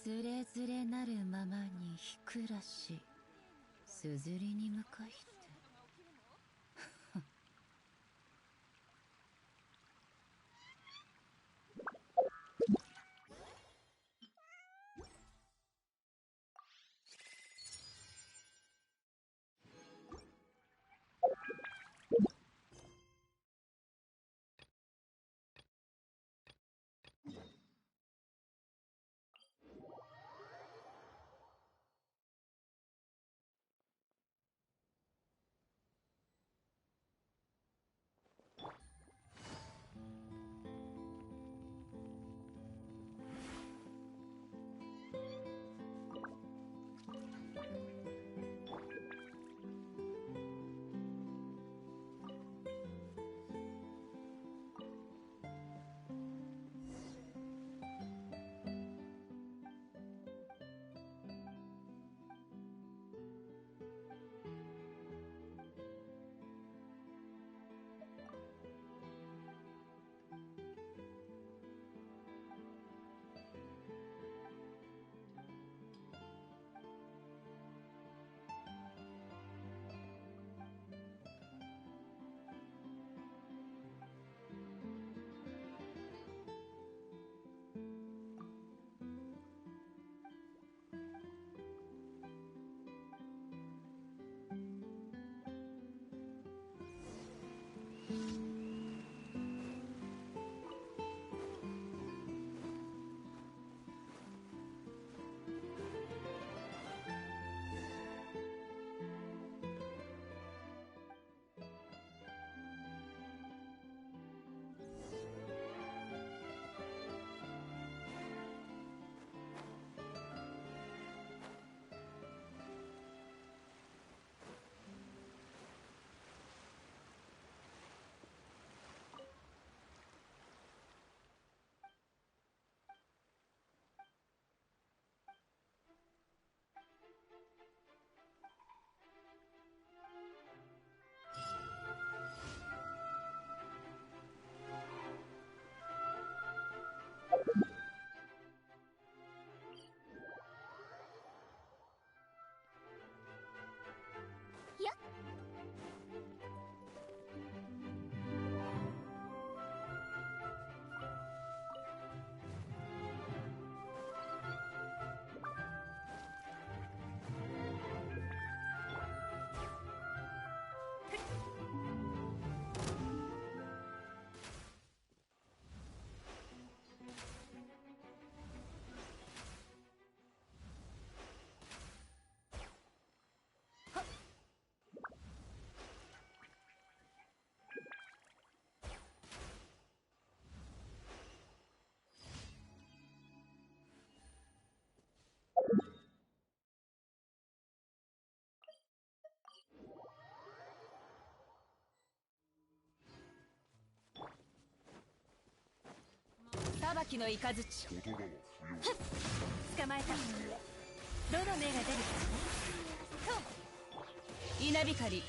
つれづれなるままにひくらし、すずりに向かいて。裁きの雷捕まえた。どの目が出るかね。稲光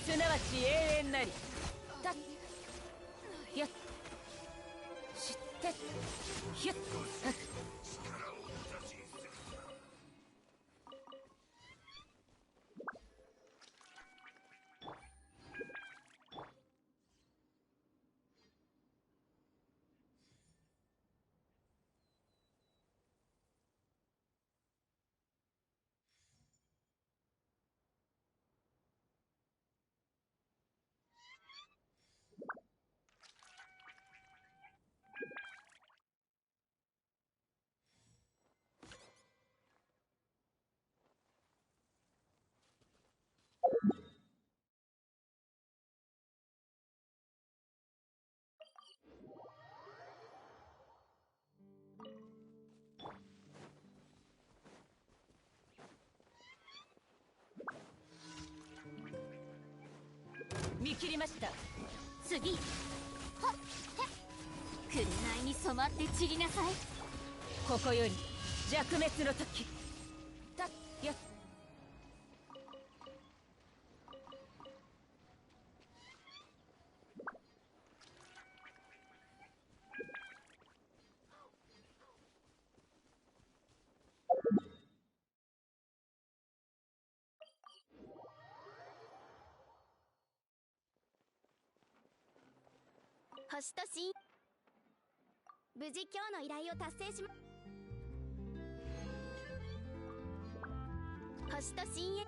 すなわち永遠なり。たっやっ知ってひゅっはっ。見切りました。次はっへっ紅に染まって散りなさい。ここより弱滅の時。たっやっ星と神、無事今日の依頼を達成しま、星と深淵。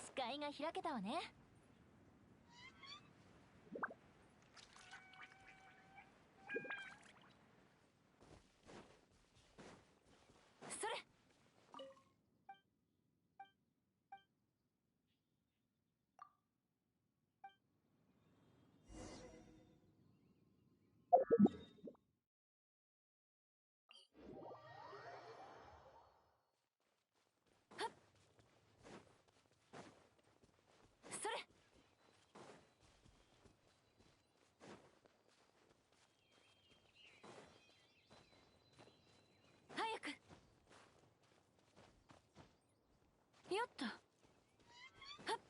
視界が開けたわね。それ。それ。早く。よっと。はっ。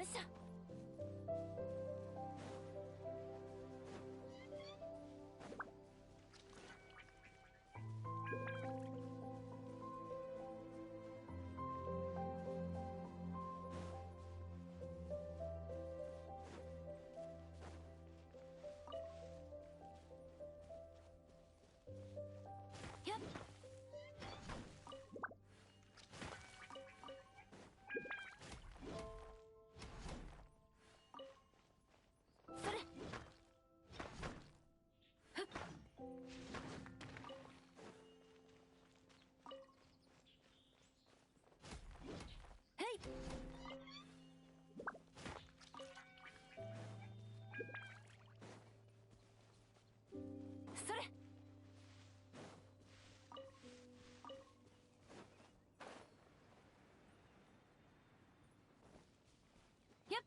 いしょ。それ。やっ。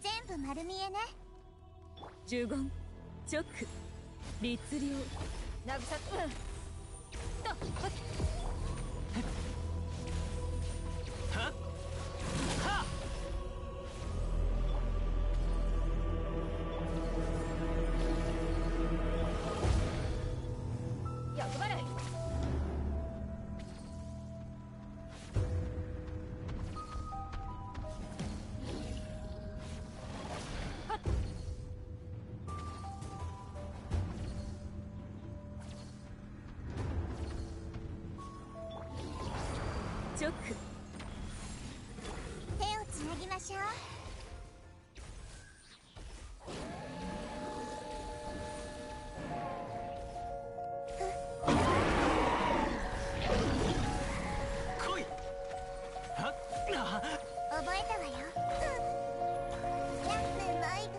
全部丸見えね。呪言、直、律令、慰と、ほっ。厄払い。直。手をつなぎましょう。来い。はっ。覚えたわよ。やっめまいが。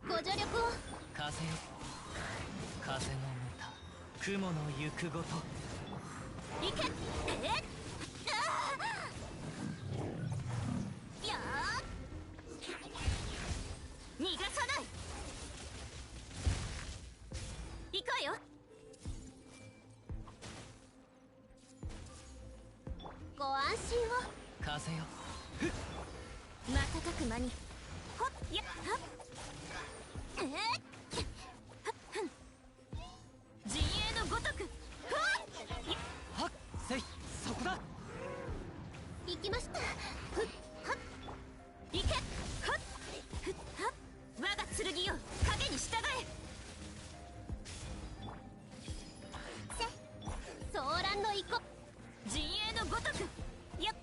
ご助力を。風よ、風のもた雲の行くごと。いけ。やー、逃がさない。行くわよ。ご安心を。風よ、瞬く間に。ほっやはっ。陣営のごとく。はっせい、そこだ。行きました。ふっはっ。行け。はっふっはっ。我が剣よ、影に従え。せソーランの遺恨。陣営のごとく。やっ。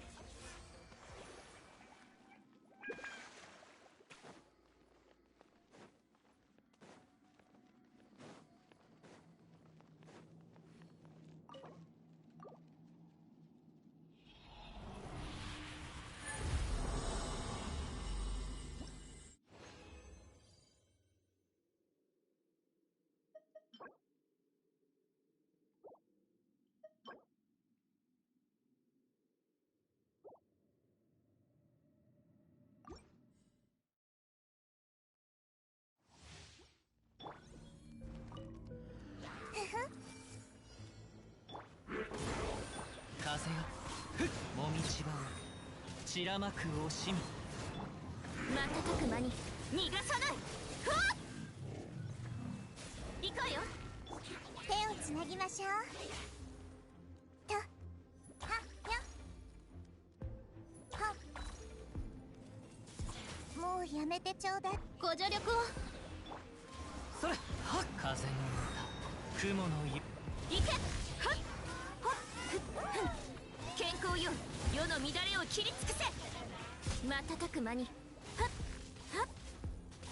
もみちばを散らまく惜しみ。瞬く間に逃がさない。ふわっ行こうよ。手をつなぎましょう。とはっよはっ。もうやめてちょうだい。ご助力を。それはっ風の歌雲の湯。行け。はっほっふっふん。健康よ、世の乱れを切り尽くせ。瞬く間にはっはっ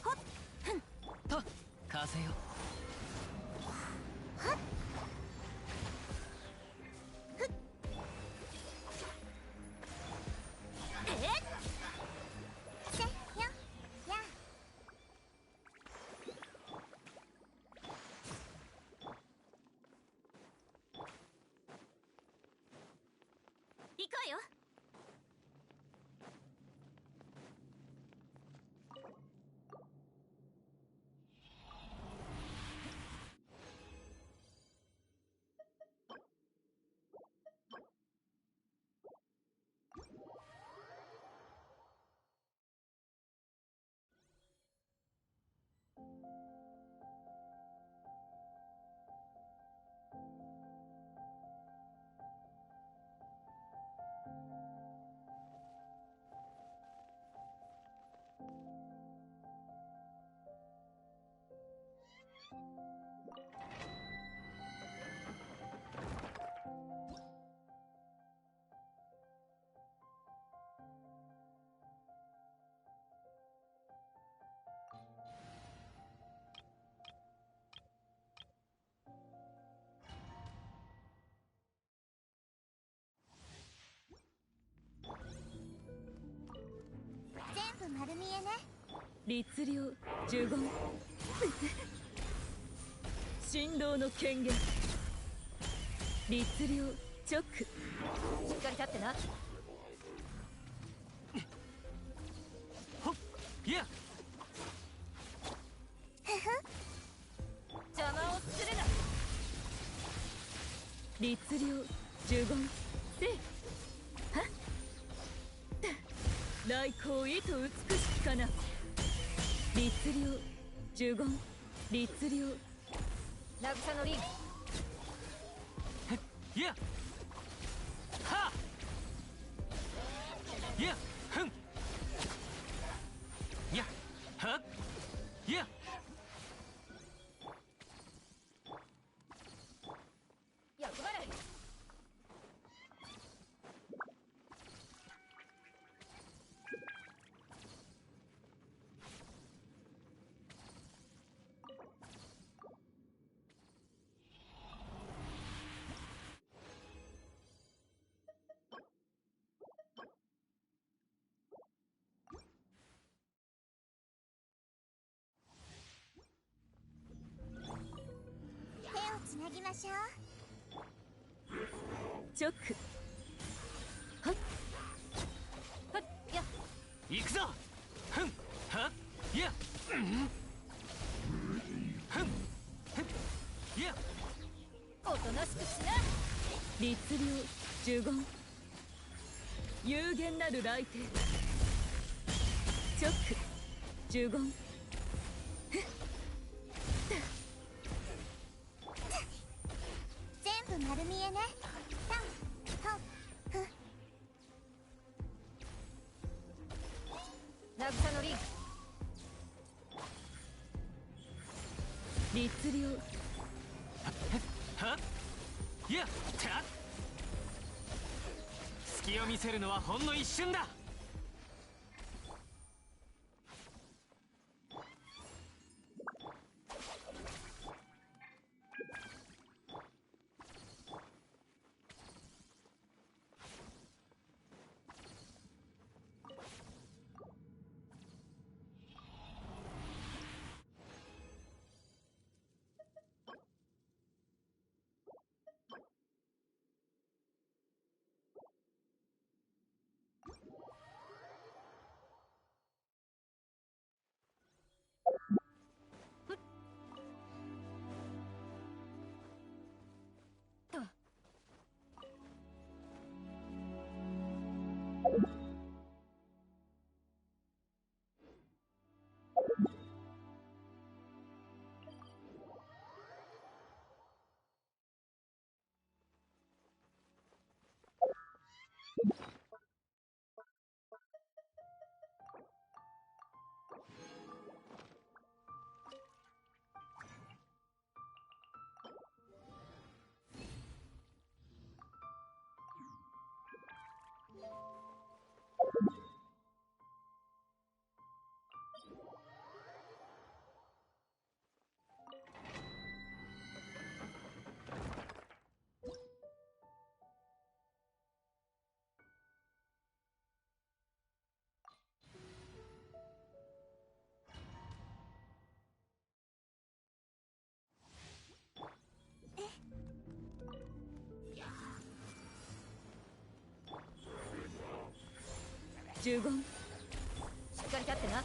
ほっふん。と風よ。はっふっ。せよや。行こうよ。全部丸見えね。律令呪言神道の権限。律令直。しっかり立ってな。ほっいや邪魔をするな。律令呪言せい。はっ来光意と美しきかな。律令呪言律令渚のリン。いやはっいやふんいやはっいや役払い。手をつなぎましょう。直。はっはっや。行くぞふんはっいやふんふんいやおとなしくしな。律令呪言有限なる来帝。直呪言全部丸見えね。タントフ。渚のリン。律令はっいやたっ隙を見せるのはほんの一瞬だ。呪言、しっかり立ってな。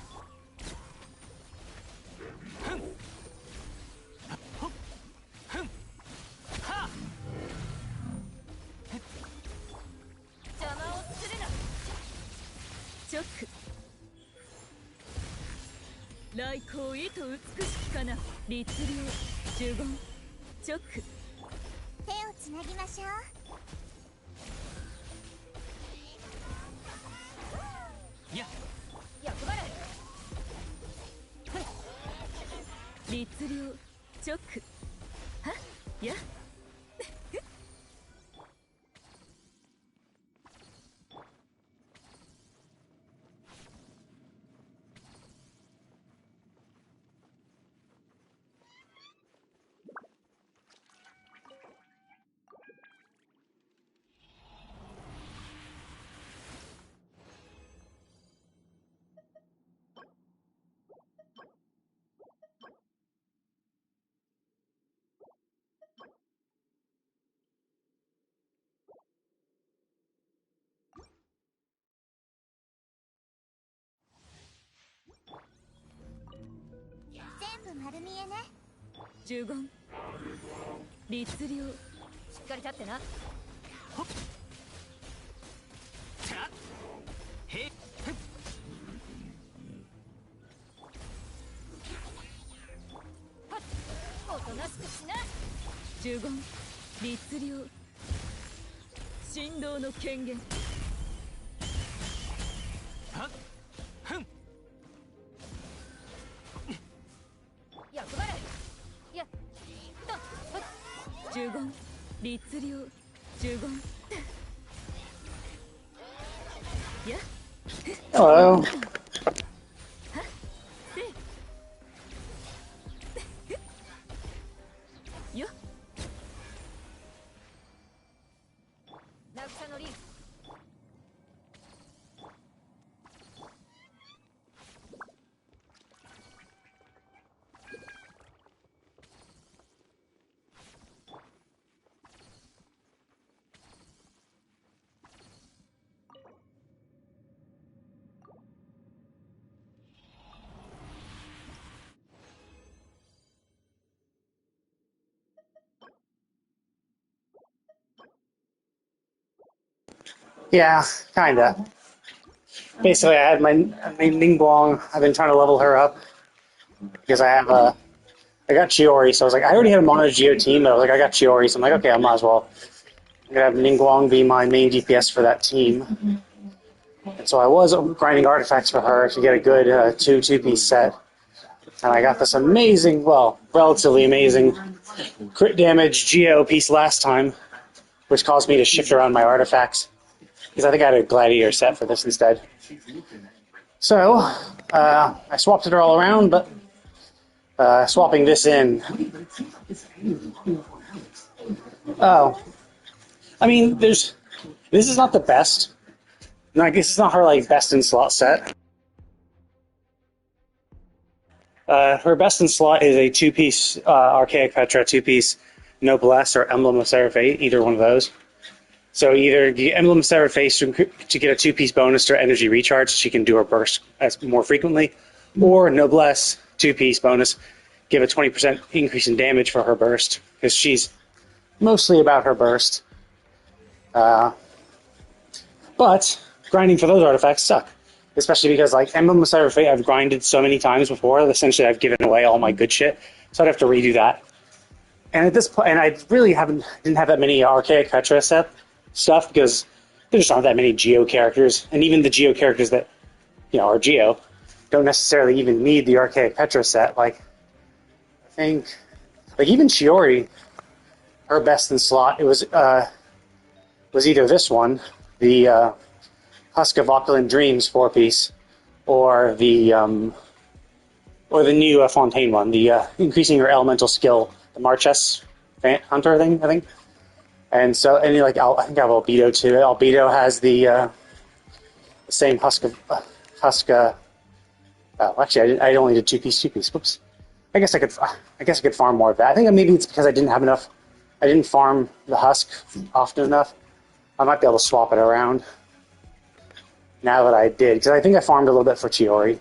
邪魔をするな。チョック。来光意図美しきかな。律令、呪言、チョック。手をつなぎましょう。や役払い。律令、チョック。はっや。全部丸見えね。呪言、律令、しっかり立ってな。ほっさあへっおとなしくしな。呪言、律令、神道の権限。はっふん役払い。やっとはっ。呪言、律令、呪言。やっ Hello. よっ。渚のリン。Yeah, kinda. Basically, I had my Ningguang. I've been trying to level her up because I got Chiori, so I was like, I already had a mono Geo team, but I was like, I got Chiori, so I'm like, okay, I might as well. I'm gonna have Ningguang be my main DPS for that team. And so I was grinding artifacts for her to get a good two-piece set. And I got this amazing, well, relatively amazing crit damage Geo piece last time, which caused me to shift around my artifacts. Because I think I had a Gladiator set for this instead. So, I swapped it all around, but swapping this in. Oh. I mean, this is not the best. No, I guess it's not her, like, best in slot set. Her best in slot is a two-piece Archaic Petra, two-piece Noblesse, or Emblem of Seraphate, either one of those. So either the Emblem of Seraphate to get a two-piece bonus to her energy recharge, she can do her burst more frequently, or Noblesse, two-piece bonus, give a 20% increase in damage for her burst, because she's mostly about her burst. But grinding for those artifacts suck, especially because like Emblem of Seraphate I've grinded so many times before, essentially I've given away all my good shit, so I'd have to redo that. And at this point, and I really didn't have that many Archaic Petra stuff because there just aren't that many Geo characters, and even the Geo characters that are Geo don't necessarily even need the Archaic Petra set. Like I think, like even Shiori, her best in slot was either this one, the Husk of Opulent Dreams 4-piece, or the new Fontaine one, the increasing your elemental skill, the Marchess Hunter thing, I think. And so, and I think I have Albedo too. Albedo has the same Husk. Actually, I only did 2-piece. Whoops. I guess I could farm more of that. I think maybe it's because I didn't have enough. I didn't farm the Husk often enough. I might be able to swap it around now that I did, because I think I farmed a little bit for Chiori.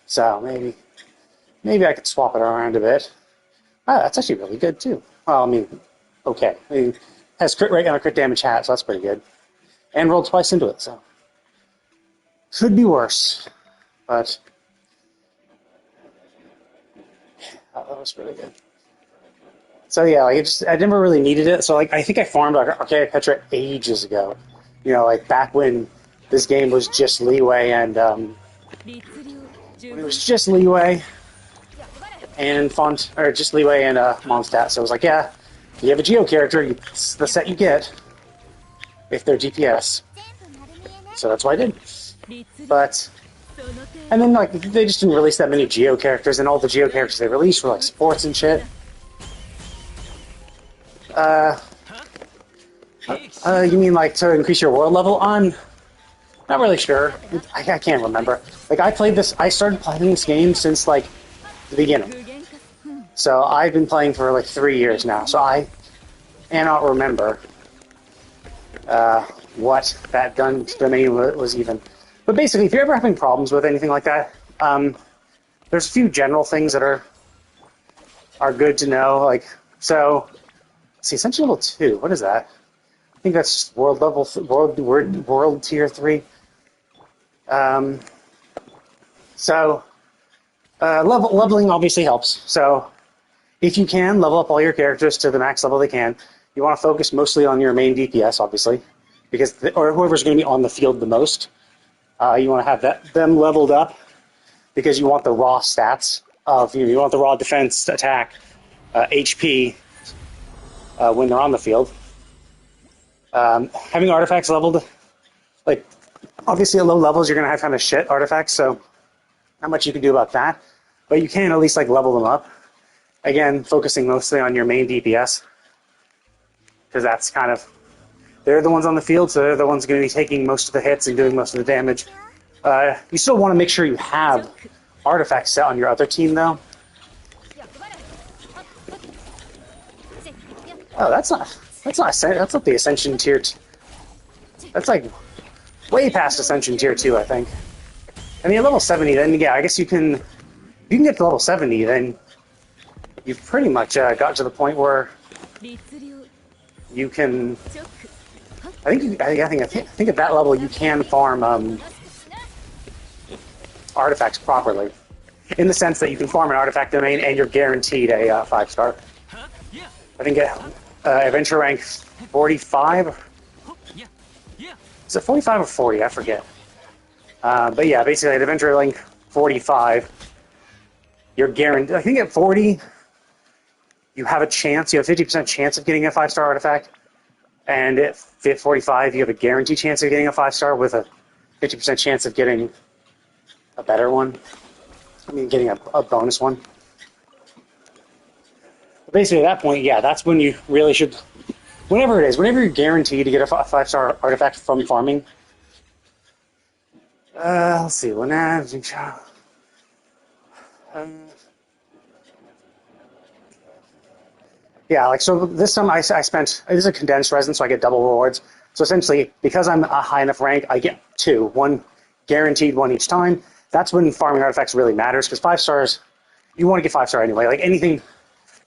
So maybe I could swap it around a bit. Oh, that's actually really good too. Well, I mean, okay. I mean, it has crit rate on a crit damage hat, so that's pretty good. And rolled twice into it, so could be worse. But that was really good. So yeah, like I never really needed it. So like I think I farmed Archaic Petra ages ago. Like back when this game was just Leeway and when it was just Leeway and just Leeway and Mondstadt. So I was like, yeah, you have a Geo character, it's the set you get if they're DPS. So that's what I did. And then like they just didn't release that many Geo characters, and all the Geo characters they released were like sports and shit. You mean like to increase your world level? I'm not really sure. I can't remember. Like I started playing this game since like the beginning. So I've been playing for like 3 years now. So I cannot remember what that domain was even. But basically, if you're ever having problems with anything like that, there's a few general things that are good to know. Like so, let's see, Ascension level 2. What is that? I think that's world tier 3. Leveling obviously helps. So if you can level up all your characters to the max level they can, you want to focus mostly on your main DPS, obviously, because or whoever's going to be on the field the most. You want to have them leveled up because you want the raw stats of you want the raw defense, attack, HP when they're on the field. Having artifacts leveled, like obviously at low levels you're going to have kind of shit artifacts, so not much you can do about that. But you can at least like level them up. Again, focusing mostly on your main DPS, because that's kind of they're the ones on the field, so they're the ones going to be taking most of the hits and doing most of the damage. You still want to make sure you have artifacts set on your other team, though. Oh, that's not the Ascension tier. That's like way past Ascension tier 2, I think. I mean, at level 70, then yeah, I guess you can. If you can get to level 70, then you've pretty much got to the point where you can. I think at that level you can farm artifacts properly, in the sense that you can farm an artifact domain and you're guaranteed a 5-star. I think adventure rank 45. Is it 45 or 40? I forget. But yeah, basically at adventure rank 45, you're guaranteed. I think at 40, you have a chance. You have 50% chance of getting a 5-star artifact. And at 45, you have a guaranteed chance of getting a 5-star with a 50% chance of getting a better one. I mean, getting a bonus one. But basically, at that point, yeah, that's when you really should. Whenever it is, whenever you're guaranteed to get a 5-star artifact from farming. Let's see. Yeah, like so this time I spent, it is a condensed resin, so I get double rewards. So essentially, because I'm a high enough rank, I get 2. One guaranteed, one each time. That's when farming artifacts really matters, because 5 stars, you want to get 5-star anyway. Like anything,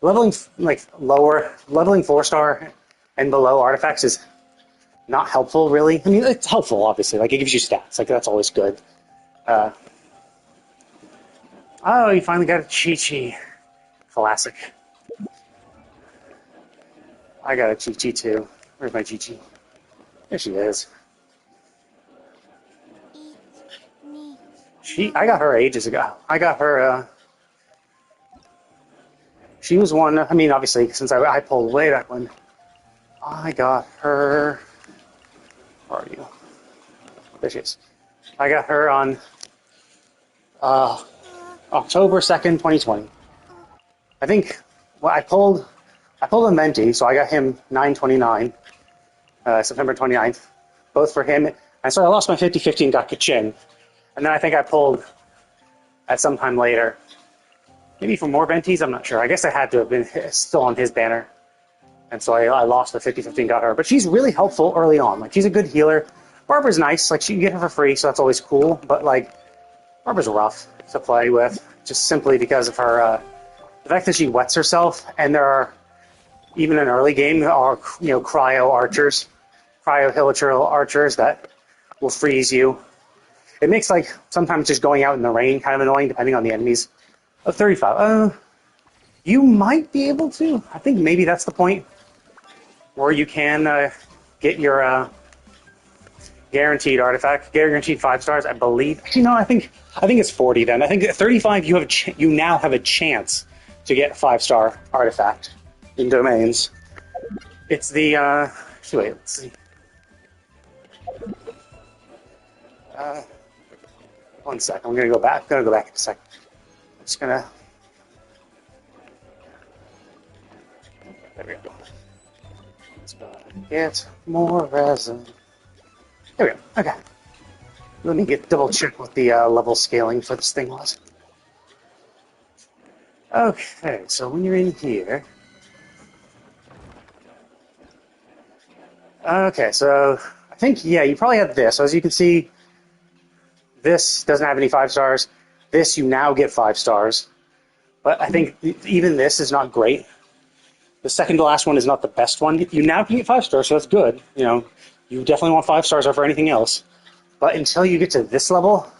leveling 4-star and below artifacts is not helpful, really. I mean, it's helpful, obviously. Like, it gives you stats. Like, that's always good. Oh, you finally got a Chi-Chi. Classic. I got a Chi-Chi, too. Where's my Chi-Chi? There she is. 1、2、I got her ages ago. I got her, she was one, I mean, obviously, since I pulled way back when. I got her, where are you? There she is. I got her on October 2nd, 2020. I think, well, I pulled a Menti, so I got him 9/29, September 29th, both for him. And so I lost my 50/50 and got Kachin. And then I think I pulled at some time later, maybe for more Mentis, I'm not sure. I guess I had to have been still on his banner. And so I lost the 50/50 and got her. But she's really helpful early on. Like, she's a good healer. Barbara's nice. Like, you get her for free, so that's always cool. But, like, Barbara's rough to play with, just simply because of her, the fact that she wets herself, and there are, even in early game, there are, cryo archers, cryo hilichurl archers that will freeze you. It makes, like, sometimes just going out in the rain kind of annoying, depending on the enemies. 35. You might be able to. I think maybe that's the point where you can get your guaranteed artifact, guaranteed 5 stars, I believe. Actually, no, I think it's 40 then. I think at 35 you now have a chance to get a 5-star artifact in domains. It's the wait, let's see. 1 second. I'm gonna go back. In a second. I'm just gonna. There we go. Let's get more resin. There we go. Okay. Let me double check what the level scaling for this thing was. Okay, so when you're in here. Okay, so I think, yeah, you probably have this. So as you can see, this doesn't have any 5 stars. This, you now get 5 stars. But I think even this is not great. The second to last one is not the best one. You now can get 5 stars, so that's good. You definitely want 5 stars over anything else. But until you get to this level,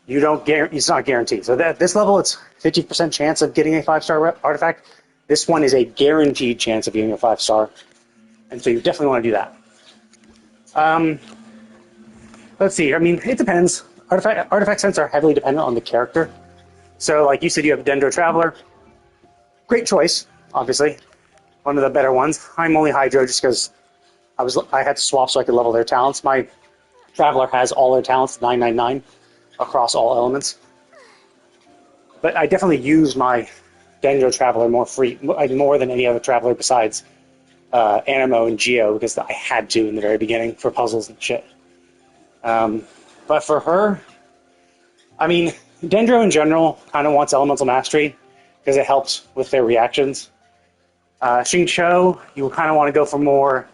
it's not guaranteed. So at this level, it's 50% chance of getting a 5-star artifact. This one is a guaranteed chance of getting a 5-star. And so you definitely want to do that. Let's see. I mean, it depends. Artifact sets are heavily dependent on the character. So, like you said, you have Dendro Traveler. Great choice, obviously. One of the better ones. I'm only Hydro just because I had to swap so I could level their talents. My Traveler has all their talents, 999, across all elements. But I definitely use my Dendro Traveler more than any other Traveler besides Animo and Geo, because I had to in the very beginning for puzzles and shit. But for her, I mean, Dendro in general kind of wants Elemental Mastery because it helps with their reactions. Xingqiu, you kind of want to go for more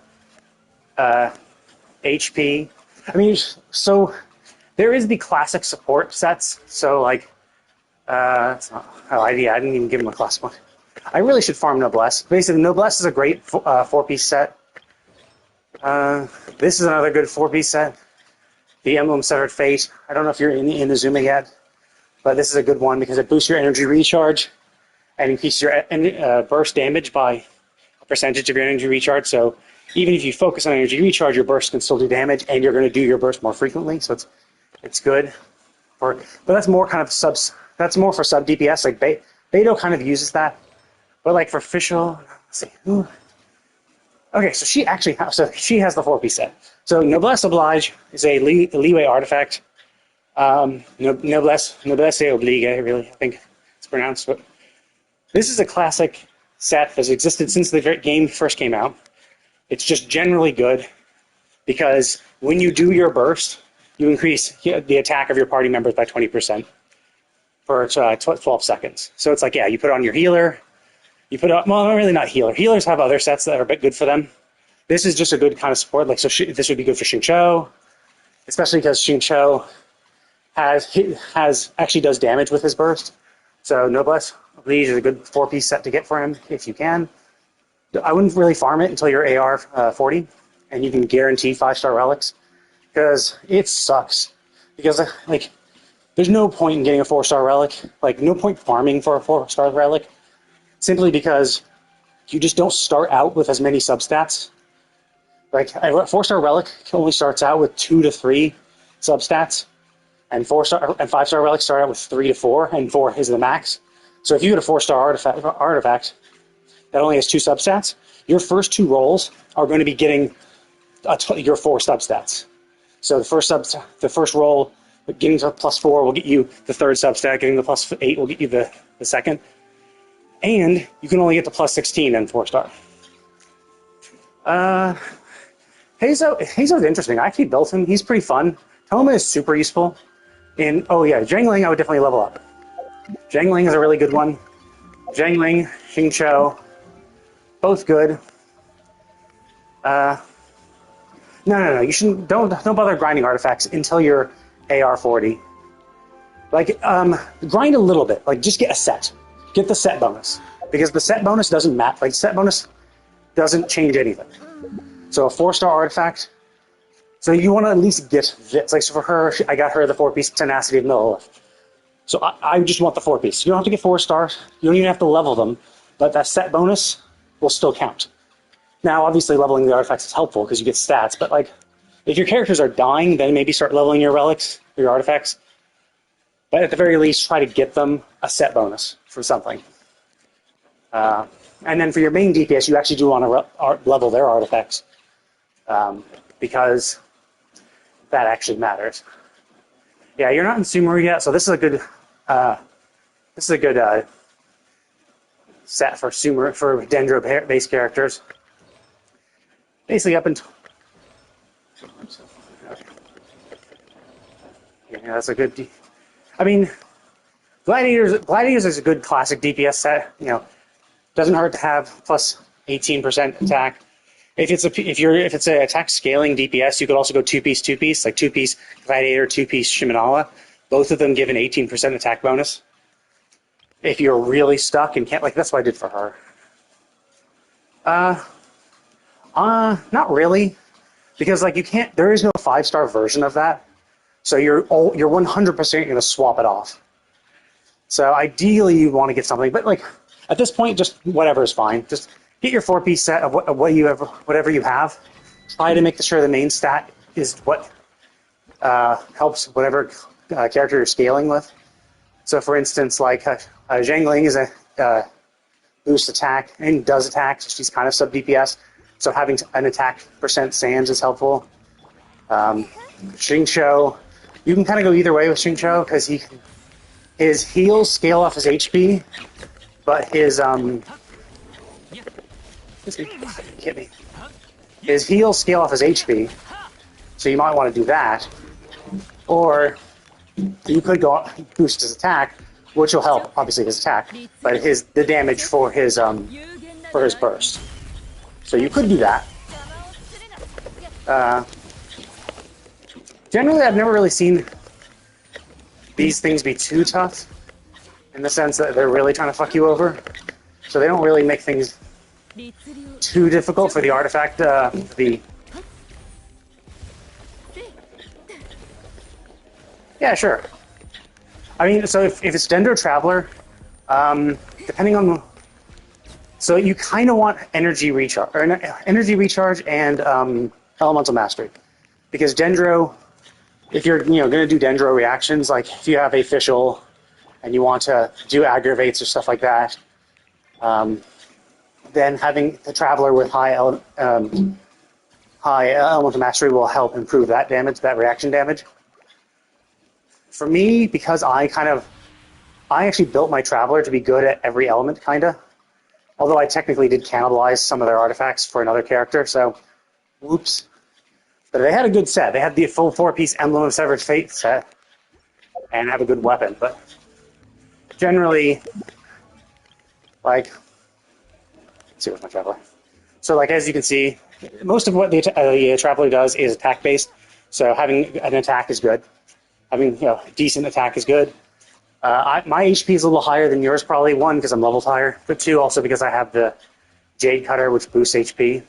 HP. I mean, so there is the classic support sets. So, like, I didn't even give him a classic one. I really should farm Noblesse. Basically, Noblesse is a great 4-piece set. This is another good 4-piece set. The Emblem Severed Fate. I don't know if you're in Inazuma yet, but this is a good one because it boosts your energy recharge and increases your burst damage by a percentage of your energy recharge. So even if you focus on energy recharge, your burst can still do damage, and you're going to do your burst more frequently. So it's good. But that's more kind of that's more for sub DPS. Like Beidou kind of uses that. But like for official, let's see who. Okay, so she has the 4-piece set. So Noblesse Oblige is a leeway artifact. Noblesse Oblige, really, I think it's pronounced. But this is a classic set that's existed since the game first came out. It's just generally good because when you do your burst, you increase the attack of your party members by 20% for 12 seconds. So it's like, yeah, you put on your healer. You put up, well, really not healer. Healers have other sets that are a bit good for them. This is just a good kind of support. Like, so this would be good for Xingqiu, especially because Xingqiu actually does damage with his burst. So Noblesse Oblige is a good 4-piece set to get for him if you can. I wouldn't really farm it until you're AR 40, and you can guarantee 5-star relics, because it sucks. Because like, there's no point in getting a 4-star relic. Like, no point farming for a 4-star relic. Simply because you just don't start out with as many substats. Like a 4-star relic only starts out with 2 to 3 substats, and 4-star and 5-star relics start out with 3 to 4, and 4 is the max. So if you get a 4-star artifact that only has 2 substats, your first 2 rolls are going to be getting your 4 substats. So the first roll, getting to +4 will get you the 3rd substat. Getting the +8 will get you the 2nd, and you can only get to +16 in 4-star. Hazo's interesting. I actually built him. He's pretty fun. Toma is super useful. Zhangling I would definitely level up. Zhangling is a really good one. Zhangling, Xingqiu, both good. No. You shouldn't. Don't bother grinding artifacts until you're AR40. Like, grind a little bit. Like, just get a set. Get the set bonus, because the set bonus doesn't matter. Like, set bonus doesn't change anything. So a 4-star artifact. So you want to at least get this. Like, so for her, I got her the 4-piece Tenacity of Millilith. So I just want the 4-piece. You don't have to get 4 stars. You don't even have to level them, but that set bonus will still count. Now, obviously, leveling the artifacts is helpful because you get stats, but like, if your characters are dying, then maybe start leveling your relics, your artifacts. But at the very least, try to get them a set bonus for something. And then for your main DPS, you actually do want to level their artifacts, because that actually matters. Yeah, you're not in Sumeru yet, so this is a good set for Sumeru, for Dendro-based characters. Basically, up until that's a good. I mean, Gladiators is a good classic DPS set. You know, doesn't hurt to have plus 18% attack. If it's an attack scaling DPS, you could also go 2-piece, like 2-piece Gladiator, 2-piece Shimenawa. Both of them give an 18% attack bonus. If you're really stuck and can't, like, that's what I did for her. Not really, because like you can't. There is no 5-star version of that, so you're 100% going to swap it off. So ideally, you want to get something, but like at this point, just whatever is fine. Just get your 4-piece set of whatever you have. Try to make sure the main stat is what helps whatever character you're scaling with. So, for instance, like Zhangling is a boost attack and does attack, so she's kind of sub DPS. So having an attack percent sans is helpful. Xingqiu, you can kind of go either way with Xingqiu because his heals scale off his HP, but his his heals scale off his HP, so you might want to do that. Or you could go boost his attack, which will help obviously his attack, but the damage for his burst. So you could do that. Generally, I've never really seen these things be too tough, in the sense that they're really trying to fuck you over. So they don't really make things too difficult for the artifact. Yeah, sure. I mean, so if it's Dendro Traveler, depending on... So you kind of want energy recharge and elemental mastery, because Dendro, if you're going to do Dendro reactions, like if you have official and you want to do aggravates or stuff like that, then having the Traveler with high elemental mastery will help improve that damage, that reaction damage. For me, because I actually built my Traveler to be good at every element, kinda. Although I technically did cannibalize some of their artifacts for another character, so whoops. But they had a good set. They had the full 4-piece Emblem of Severed Fate set, and have a good weapon. But generally, like, let's see what's my Traveler. So, like, as you can see, most of what the Traveler does is attack-based. So having an attack is good. Having decent attack is good. My HP is a little higher than yours, probably. 1, because I'm leveled higher, but 2, also because I have the Jade Cutter, which boosts HP,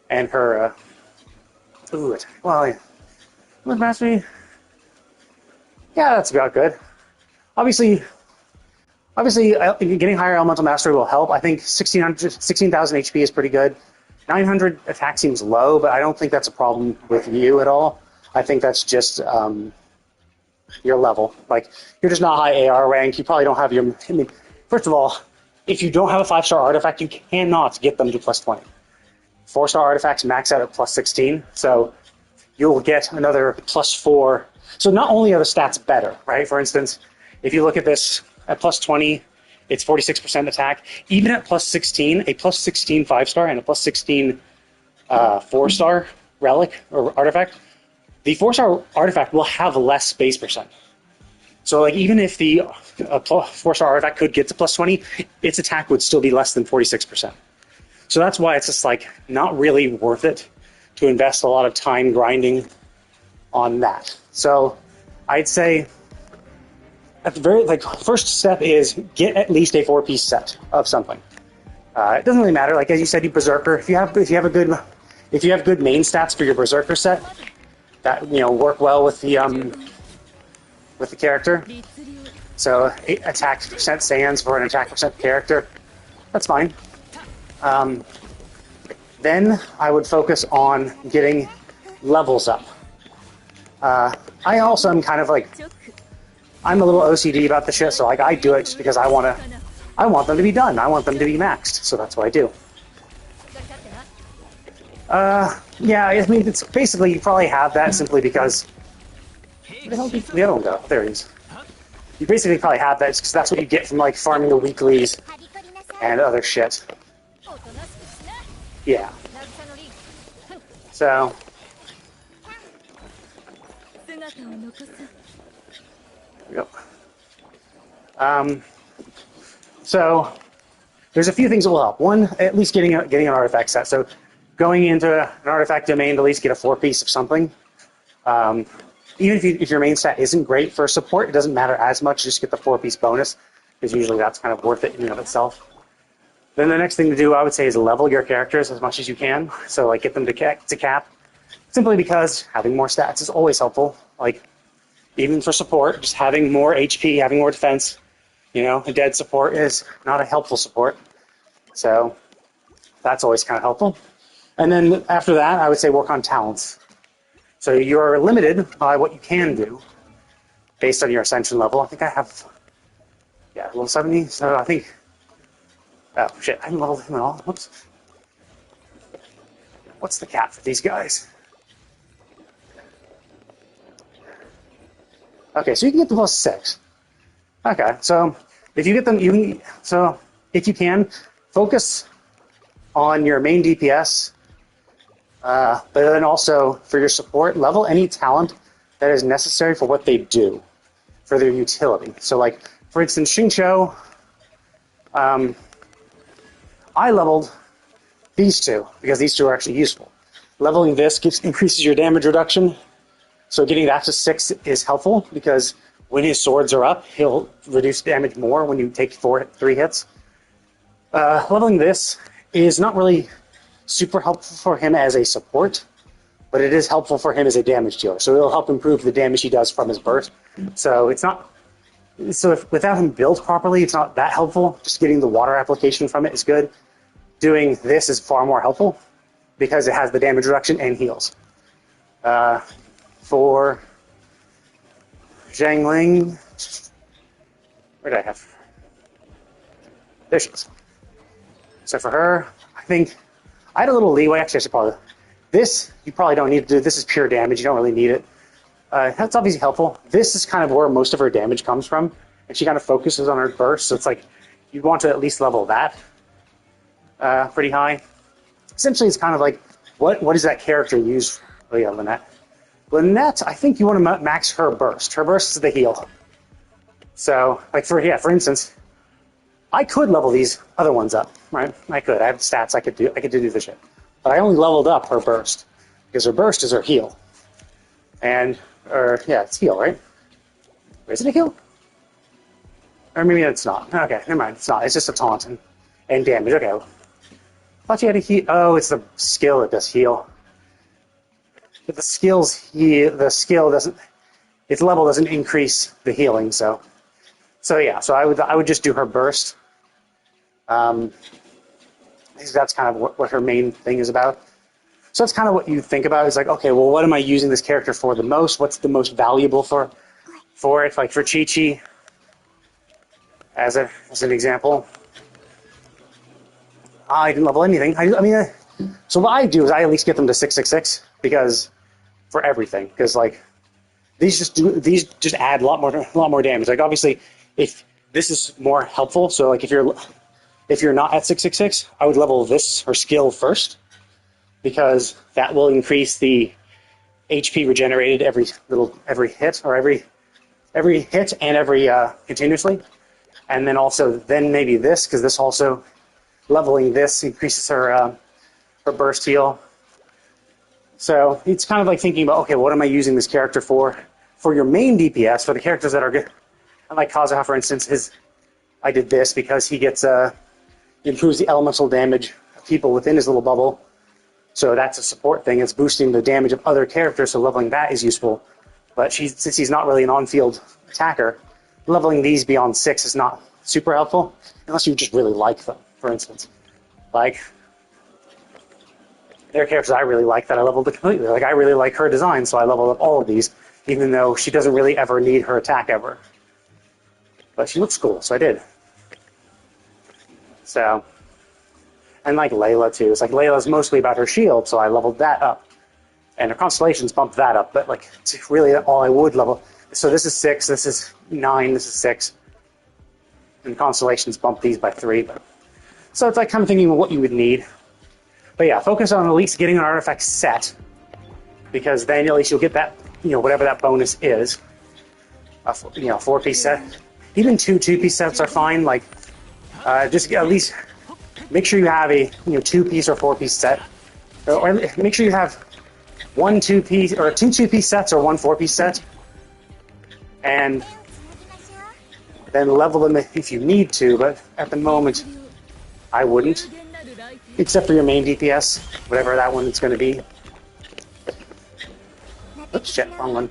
and her. Mastery. Yeah, that's about good. Obviously, getting higher elemental mastery will help. I think 16,000 HP is pretty good. 900 attack seems low, but I don't think that's a problem with you at all. I think that's just your level. Like, you're just not high AR rank. You probably don't have your... I mean, first of all, if you don't have a 5-star artifact, you cannot get them to plus 20. 4-star artifacts max out at plus 16, so you'll get another plus 4. So not only are the stats better, right? For instance, if you look at this at plus 20, it's 46% attack. Even at plus 16, a plus 16 5-star and a plus 16 4-star relic or artifact, the 4-star artifact will have less base percent. So like even if the 4-star artifact could get to plus 20, its attack would still be less than 46%. So that's why it's just like not really worth it to invest a lot of time grinding on that. So I'd say at the very first step is get at least a 4-piece set of something. It doesn't really matter. Like as you said, you berserker. If you have good main stats for your berserker set that work well with the character. So attack percent stands for an attack percent character. That's fine. Then I would focus on getting levels up. I also am kind of like, I'm a little OCD about the shit, so like I do it just because I want them to be done. I want them to be maxed, so that's what I do. Yeah, I mean, it's basically, you probably have that simply because... Where the hell did the other one go? There he is. You basically probably have that because that's what you get from like farming the weeklies and other shit. Yeah. So... Yep. So there's a few things that will help. One, at least getting an artifact set. So going into an artifact domain to at least get a 4-piece of something. Even if your main stat isn't great for support, it doesn't matter as much. Just get the 4-piece bonus because usually that's kind of worth it in and of itself. Then the next thing to do, I would say, is level your characters as much as you can. So like get them to cap. Simply because having more stats is always helpful. Like even for support, just having more HP, having more defense. A dead support is not a helpful support. So that's always kind of helpful. And then after that, I would say work on talents. So you're limited by what you can do based on your ascension level. I think I have, level 70. So I think, oh shit, I haven't leveled him at all. Whoops. What's the cap for these guys? Okay, so you can get to plus 6. Okay, so if you get them, if you can, focus on your main DPS, but then also for your support, level any talent that is necessary for what they do, for their utility. So like, for instance, Xingqiu, I leveled these two because these two are actually useful. Leveling this increases your damage reduction. So getting that to 6 is helpful because when his swords are up, he'll reduce damage more when you take 3 hits. Leveling this is not really super helpful for him as a support, but it is helpful for him as a damage dealer. So it'll help improve the damage he does from his burst. So it's not... So if without him built properly, it's not that helpful. Just getting the water application from it is good. Doing this is far more helpful because it has the damage reduction and heals. For Zhangling, where did I have? There she is. So for her, I think I had a little leeway. Actually, I should probably. This you probably don't need to do. This is pure damage. You don't really need it. That's obviously helpful. This is kind of where most of her damage comes from, and she kind of focuses on her burst. So it's like you want to at least level that pretty high. Essentially, it's kind of like what does that character use? Oh yeah, Lynette. Lynette, I think you want to max her burst. Her burst is the heal. So, like for instance, I could level these other ones up, right? I could. I have stats I could do the shit. But I only leveled up her burst because her burst is her heal. It's heal, right? Is it a heal? Or maybe it's not. Okay, never mind. It's not. It's just a taunt and damage. Okay. I thought you had a heal. Oh, it's the skill that does heal. But the skill doesn't, its level doesn't increase the healing, so I would just do her burst. That's kind of what her main thing is about. So that's kind of what you think about. Is like, okay, well, what am I using this character for the most? What's the most valuable for it? Like for Chi-Chi, as an example, I didn't level anything. So what I do is I at least get them to 666 because for everything, because like these just add a lot more damage. Like obviously, if this is more helpful, so like if you're not at 666, I would level this or skill first because that will increase the HP regenerated every hit or every hit and every continuously, and then maybe this because this also leveling this increases her burst heal. So it's kind of like thinking about, okay, what am I using this character for? For your main DPS, for the characters that are good, like Kazuha, for instance, I did this because he gets improves the elemental damage of people within his little bubble. So that's a support thing. It's boosting the damage of other characters, so leveling that is useful. But since he's not really an on-field attacker, leveling these beyond 6 is not super helpful, unless you just really like them, for instance. Like, there are characters I really like that I leveled completely. Like, I really like her design, so I leveled up all of these, even though she doesn't really ever need her attack ever. But she looks cool, so I did. So, and like Layla too. It's like Layla's mostly about her shield, so I leveled that up. And her constellations bumped that up, but like it's really all I would level. So this is 6, this is 9, this is 6. And constellations bump these by 3. But so it's like kind of thinking of what you would need. But yeah, focus on at least getting an artifact set, because then at least you'll get that, whatever that bonus is. 4-piece set. Even 2-piece sets are fine. Like, just at least make sure you have a 2-piece or 4-piece set, or make sure you have 1 2-piece or 2 2-piece sets or 1 4-piece set, and then level them if you need to. But at the moment, I wouldn't, except for your main DPS, whatever that one is going to be. Oops, shit, wrong one.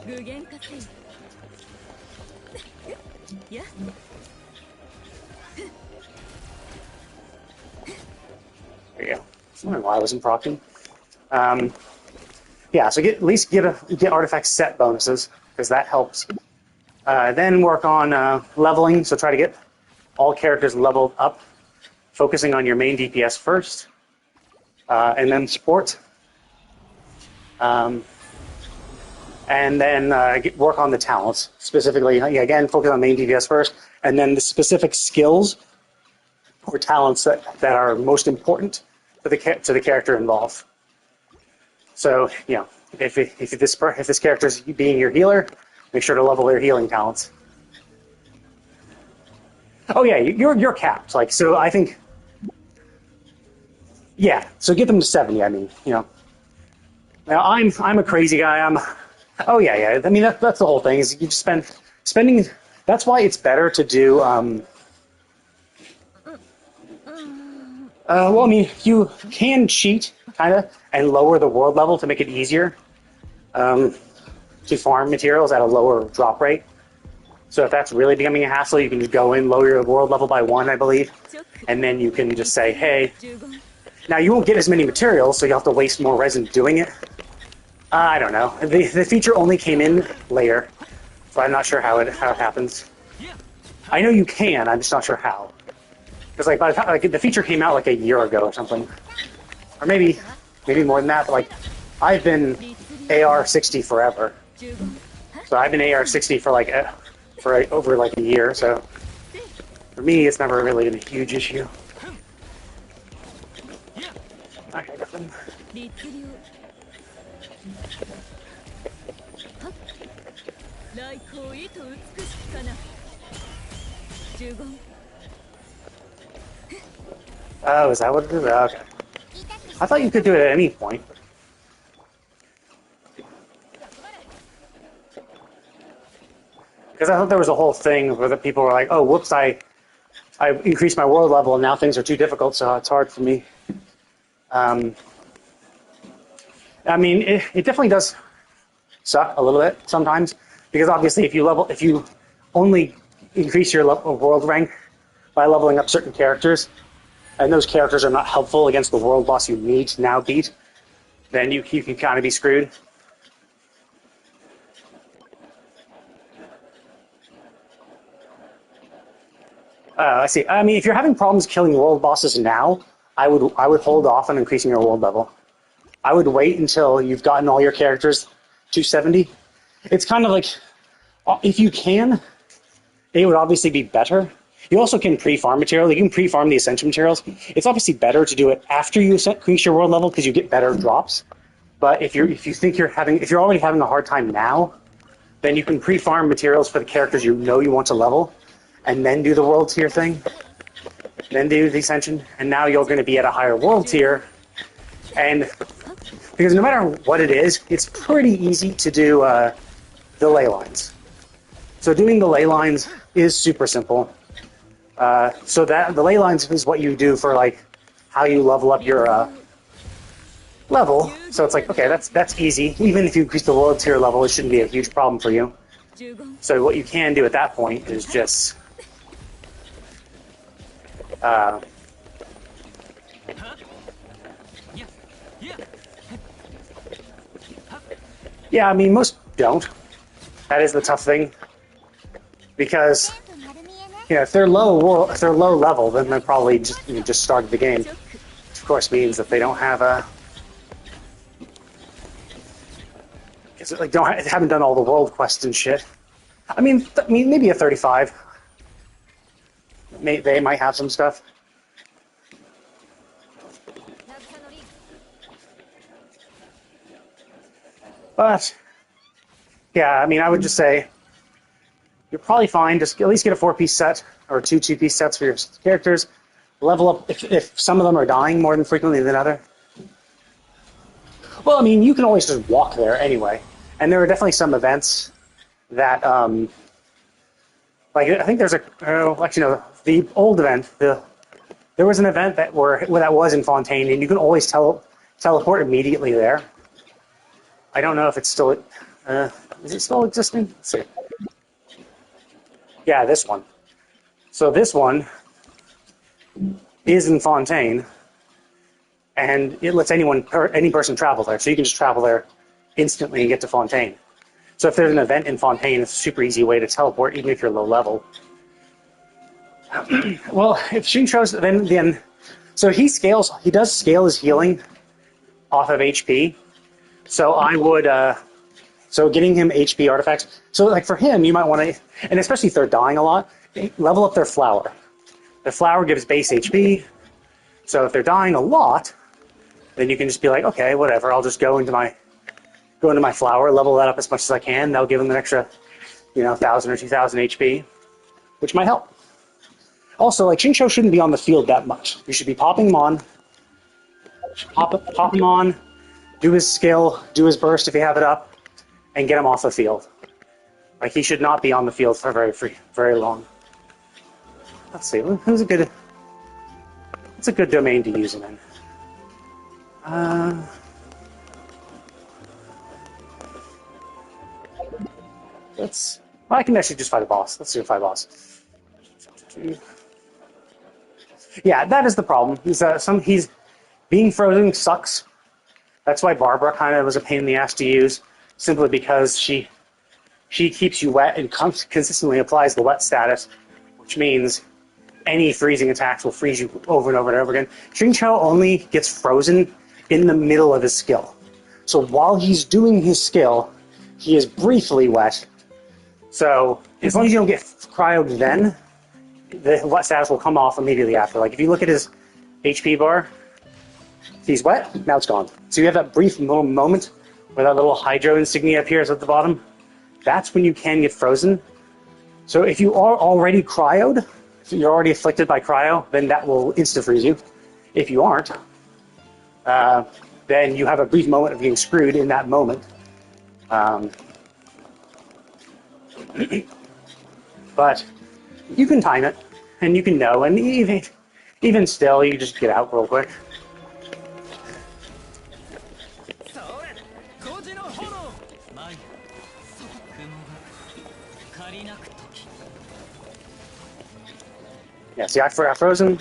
There you go. I don't know why I wasn't proccing. Yeah, so at least get artifact set bonuses, because that helps. Then work on leveling, so try to get all characters leveled up, focusing on your main DPS first, and then support. And then work on the talents, specifically, again, focus on main DPS first, and then the specific skills or talents that are most important to the character involved. So, if this character is being your healer, make sure to level their healing talents. Oh yeah, you're capped. Like, so I think, yeah. So get them to 70. I mean, Now I'm a crazy guy. Oh yeah. I mean that's the whole thing. Is you just spending. That's why it's better to do. Well, I mean, you can cheat, kind of, and lower the world level to make it easier to farm materials at a lower drop rate. So if that's really becoming a hassle, you can just go in, lower your world level by 1, I believe, and then you can just say, hey, now you won't get as many materials, so you'll have to waste more resin doing it. I don't know. The feature only came in later, so I'm not sure how it happens. I know you can, I'm just not sure how. Because by the time the feature came out like a year ago or something, or maybe more than that. But like, I've been AR60 forever, so I've been AR60 for over like a year. So for me, it's never really been a huge issue. Okay, got them. Oh, is that what it is? Okay. I thought you could do it at any point. Because I thought there was a whole thing where the people were like, oh, whoops, I increased my world level and now things are too difficult, so it's hard for me. I mean, it definitely does suck a little bit sometimes, because obviously if you only increase your world rank by leveling up certain characters, and those characters are not helpful against the world boss you need to now beat, then you can kind of be screwed. I see. I mean, if you're having problems killing world bosses now, I would hold off on increasing your world level. I would wait until you've gotten all your characters 270. It's kind of like, if you can, it would obviously be better. You also can pre-farm material. You can pre-farm the Ascension materials. It's obviously better to do it after you increase your world level because you get better drops. But if you think if you're already having a hard time now, then you can pre-farm materials for the characters you know you want to level, and then do the world tier thing, then do the Ascension, and now you're going to be at a higher world tier. And because no matter what it is, it's pretty easy to do the ley lines. So doing the ley lines is super simple. So that the ley lines is what you do for like how you level up your level. So it's like, okay, that's easy. Even if you increase the world tier level, it shouldn't be a huge problem for you. So what you can do at that point is just yeah, I mean, most don't. That is the tough thing, because if they're low level, then they're probably just started the game. Which of course means that they don't have haven't done all the world quests and shit. I mean, maybe a 35. They might have some stuff. But yeah, I mean, I would just say you're probably fine. Just at least get a 4-piece set or 2 2-piece sets for your characters. Level up if some of them are dying more than frequently than other. Well, I mean, you can always just walk there anyway. And there are definitely some events that, like I think there's the old event. There was an event that was in Fontaine, and you can always teleport immediately there. I don't know if it's still is it still existing? Let's see. Yeah, this one. So this one is in Fontaine, and it lets any person travel there. So you can just travel there instantly and get to Fontaine. So if there's an event in Fontaine, it's a super easy way to teleport, even if you're low level. Well, if Shincho's then so he does scale his healing off of HP. So I would so getting him HP artifacts. So like for him, you might want to, and especially if they're dying a lot, level up their flower. The flower gives base HP. So if they're dying a lot, then you can just be like, okay, whatever. I'll just go into my flower, level that up as much as I can. That'll give them an extra, 1,000 or 2,000 HP, which might help. Also, like Shincho shouldn't be on the field that much. You should be popping him on. Pop him on. Do his skill. Do his burst if you have it up, and get him off the field. Like he should not be on the field for very long. Let's see. What's a good domain to use him in? I can actually just fight a boss. Let's do a fight boss. Yeah, that is the problem. He's being frozen sucks. That's why Barbara kind of was a pain in the ass to use, simply because she keeps you wet and consistently applies the wet status, which means any freezing attacks will freeze you over and over and over again. Shincho only gets frozen in the middle of his skill. So while he's doing his skill, he is briefly wet. So as long as you don't get cryoed then, the wet status will come off immediately after. Like if you look at his HP bar, he's wet, now it's gone. So you have that brief moment where that little hydro insignia appears at the bottom. That's when you can get frozen. So if you are already cryoed, if you're already afflicted by cryo, then that will insta-freeze you. If you aren't, then you have a brief moment of being screwed in that moment. But you can time it, and you can know, and even still, you just get out real quick. Yeah, see, I frozen.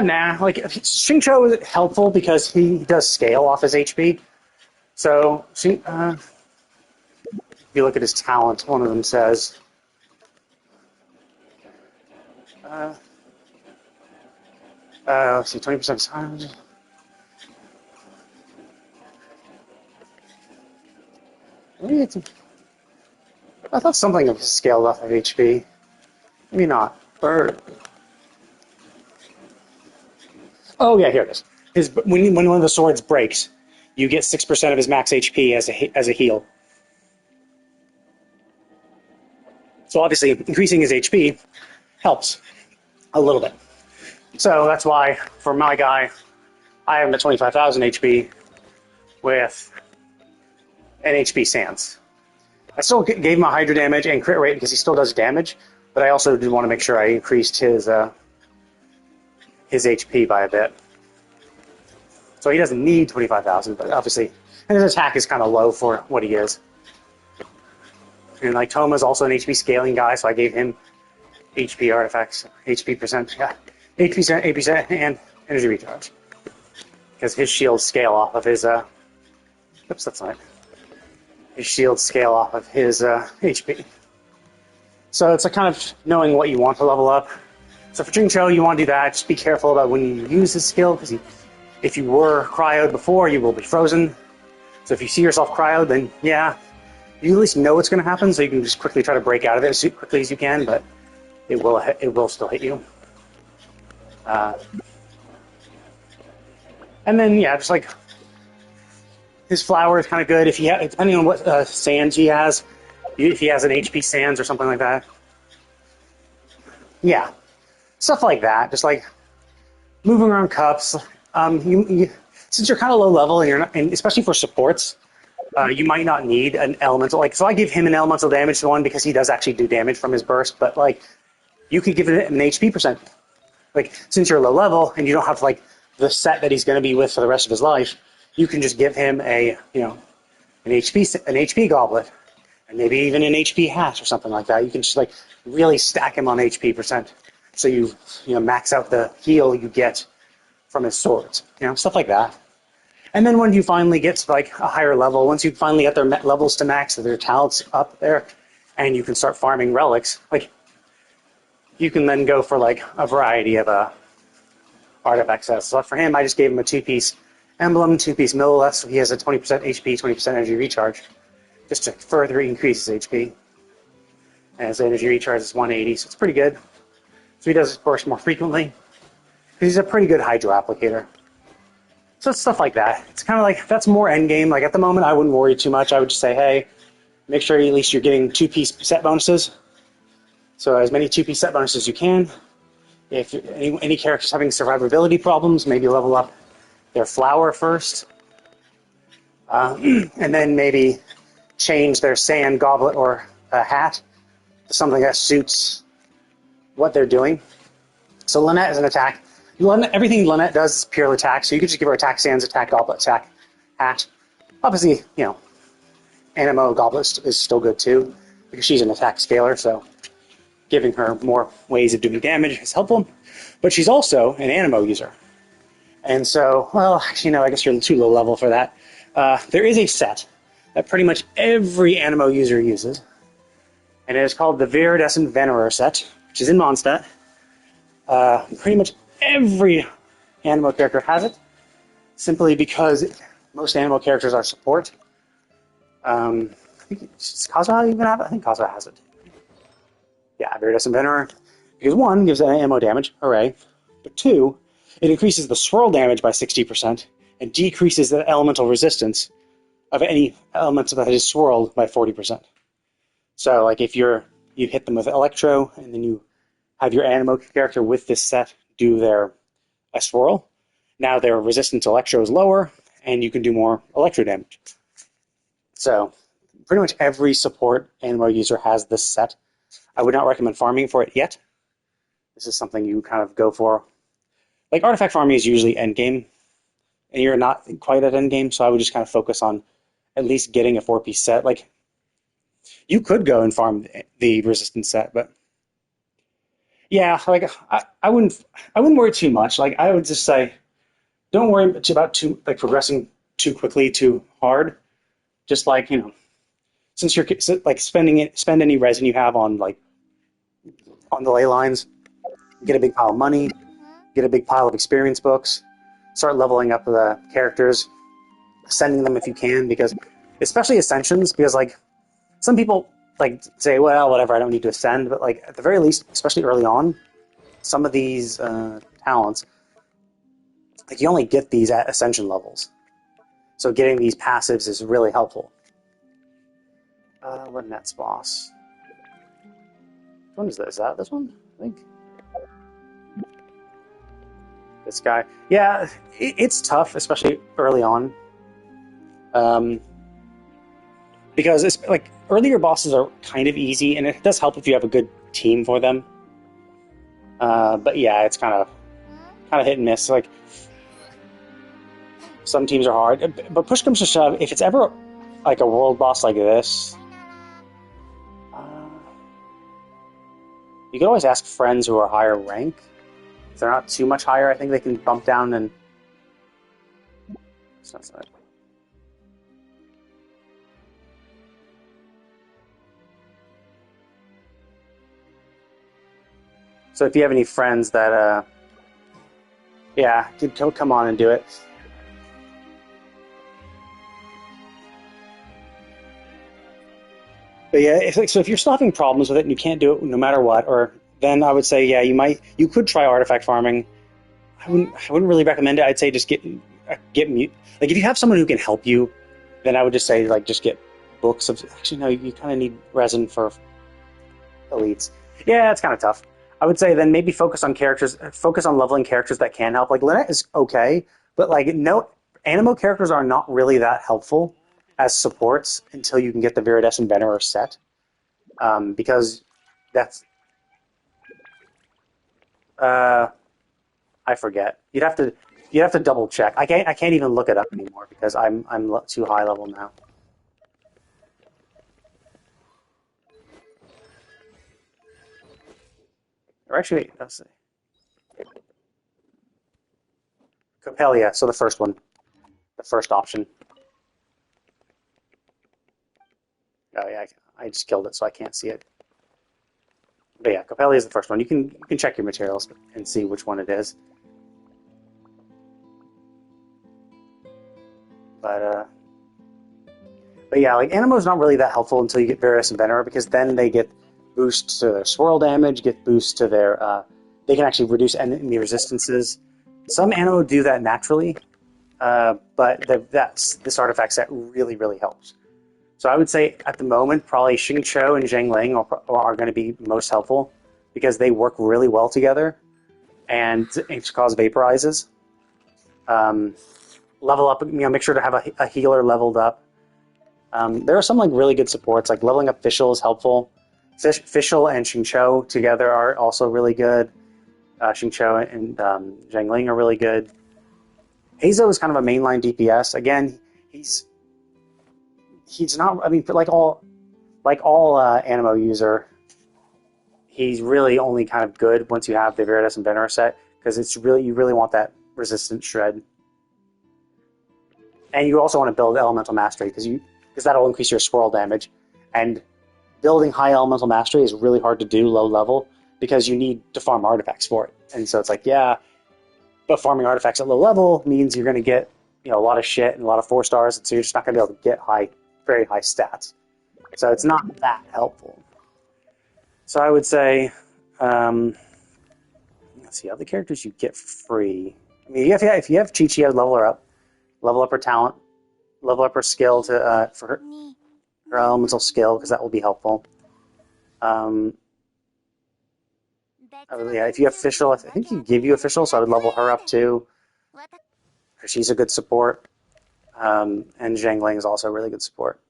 Nah. Like, Xingqiu is helpful because he does scale off his HP. So, if you look at his talent, one of them says, let's see, 20% time. Maybe it's, I thought something was scaled off of HP. Maybe not. Or, oh yeah, here it is. When one of the swords breaks, you get 6% of his max HP as a heal. So obviously, increasing his HP helps a little bit. So that's why, for my guy, I have him at 25,000 HP with an HP Sans. I still gave him a Hydra damage and crit rate because he still does damage, but I also did want to make sure I increased his HP by a bit. So he doesn't need 25,000, but obviously, and his attack is kind of low for what he is. And like Toma's also an HP scaling guy, so I gave him HP artifacts, HP percent, yeah, HP percent, and energy recharge. Because his shields scale off of his, oops, that's not it. His shields scale off of his HP. So it's a kind of knowing what you want to level up. So for Xingqiu, you want to do that. Just be careful about when you use his skill, because if you were cryoed before, you will be frozen. So if you see yourself cryoed, then yeah, you at least know what's going to happen, so you can just quickly try to break out of it as quickly as you can, but it will still hit you. And then, yeah, just like his flower is kind of good. If depending on what sands he has, if he has an HP sands or something like that. Yeah, stuff like that. Just like moving around cups. Since you're kind of low level and you're not, and especially for supports, you might not need an elemental. Like, so I give him an elemental damage to one because he does actually do damage from his burst. But like, you could give it an HP percent. Like, since you're low level and you don't have like the set that he's going to be with for the rest of his life, you can just give him an HP goblet, and maybe even an HP hat or something like that. You can just like really stack him on HP percent, so you max out the heal you get from his swords, stuff like that. And then when you finally get to like a higher level, once you finally get their levels to max, their talents up there, and you can start farming relics, like you can then go for like a variety of artifact sets. So for him, I just gave him a 2-piece emblem, 2-piece Millilith, so he has a 20% HP, 20% energy recharge, just to further increase his HP. And his energy recharge is 180, so it's pretty good. So he does his burst more frequently, because he's a pretty good Hydro applicator. So it's stuff like that. It's kind of like, that's more endgame. Like at the moment, I wouldn't worry too much. I would just say, hey, make sure at least you're getting 2-piece set bonuses. So as many 2-piece set bonuses as you can. If any characters having survivability problems, maybe level up their flower first. And then maybe change their sand goblet or hat to something that suits what they're doing. So Lynette is an attack. Everything Lynette does is pure attack, so you could just give her attack sands, attack goblet, attack hat. Obviously, Animo goblet is still good too, because she's an attack scaler, so giving her more ways of doing damage is helpful. But she's also an Animo user. And so, well, actually, no, I guess you're too low level for that. There is a set that pretty much every Animo user uses, and it is called the Viridescent Venerer set, which is in Mondstadt. Pretty much every Animo character has it, simply because most Animo characters are support. I think Kazuha even have it? I think Kazuha has it. Yeah, Viridescent Venerer. Because 1, gives an ammo damage, hooray. But 2, it increases the swirl damage by 60% and decreases the elemental resistance of any element that is swirled by 40%. So, like, if you hit them with Electro, and then you have your Animo character with this set do a swirl, now their resistance to electro is lower, and you can do more electro damage. So pretty much every support Anemo user has this set. I would not recommend farming for it yet. This is something you kind of go for. Like, artifact farming is usually endgame, and you're not quite at endgame, so I would just kind of focus on at least getting a 4-piece set. Like, you could go and farm the resistance set, but yeah, like I wouldn't worry too much. Like, I would just say, don't worry about progressing too quickly, too hard. Just like, since you're like spend any resin you have on the ley lines, get a big pile of money, get a big pile of experience books, start leveling up the characters, ascending them if you can, because especially ascensions, because like some people like say, well, whatever, I don't need to ascend, but like at the very least, especially early on, some of these talents, like you only get these at ascension levels. So getting these passives is really helpful. What Nets boss? Which one is this? Is that this one? I think. This guy. Yeah, it's tough, especially early on. Because it's like earlier bosses are kind of easy, and it does help if you have a good team for them. But yeah, it's kind of hit and miss. Like, some teams are hard, but push comes to shove, if it's ever like a world boss like this, you can always ask friends who are higher rank. If they're not too much higher, I think they can bump down and... It's not so... So if you have any friends that, yeah, come on and do it. But yeah, so if you're still having problems with it and you can't do it no matter what, or then I would say, yeah, you could try artifact farming. I wouldn't really recommend it. I'd say just get mute. Like, if you have someone who can help you, then I would just say, like, just get books of... Actually, no, you kind of need resin for elites. Yeah, it's kind of tough. I would say then maybe focus on leveling characters that can help. Like, Lynette is okay, but like, no, Anemo characters are not really that helpful as supports until you can get the Viridescent Venerer set. Because that's... I forget. You'd have to double check. I can't even look it up anymore because I'm too high level now. Or actually, let's see. Copelia, so the first one. The first option. Oh yeah, I just killed it, so I can't see it. But yeah, Copelia is the first one. You can check your materials and see which one it is. But yeah, like, Anemo's not really that helpful until you get Viridescent Venerer, because then they get boost to their swirl damage, get boost to their... they can actually reduce enemy resistances. Some Anemo do that naturally, but this artifact set really, really helps. So I would say, at the moment, probably Xingqiu and Zhengling are going to be most helpful, because they work really well together, and each cause vaporizes. Level up, make sure to have a healer leveled up. There are some like really good supports, like leveling up Fischl is helpful. Fischl and Xingqiu together are also really good. Xingqiu and Zhengling are really good. Hazo is kind of a mainline DPS. Again, he's not. I mean, like all Anemo user, he's really only kind of good once you have the Viridescent Venerer set, because you really want that resistant shred. And you also want to build Elemental Mastery, because that'll increase your swirl damage. And building high Elemental Mastery is really hard to do low level, because you need to farm artifacts for it. And so it's like, yeah, but farming artifacts at low level means you're going to get a lot of shit and a lot of 4 stars, and so you're just not going to be able to get very high stats. So it's not that helpful. So I would say, let's see, other characters you get for free. I mean, if you have Chi-Chi, I'd level her up. Level up her talent, level up her skill for her elemental skill, because that will be helpful. Yeah, if you have Fischl, I think he give you a Fischl, so I would level her up too. She's a good support. And Zhangling is also a really good support.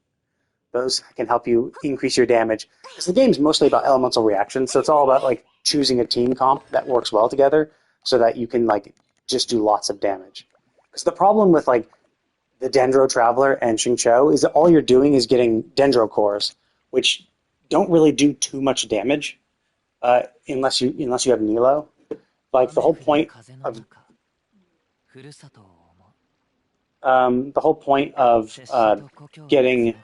Those can help you increase your damage. Because the game's mostly about elemental reactions, so it's all about like choosing a team comp that works well together so that you can like just do lots of damage. Because the problem with like the Dendro Traveler and Xingqiu is that all you're doing is getting Dendro cores, which don't really do too much damage unless you have Nilo. Like the whole point of getting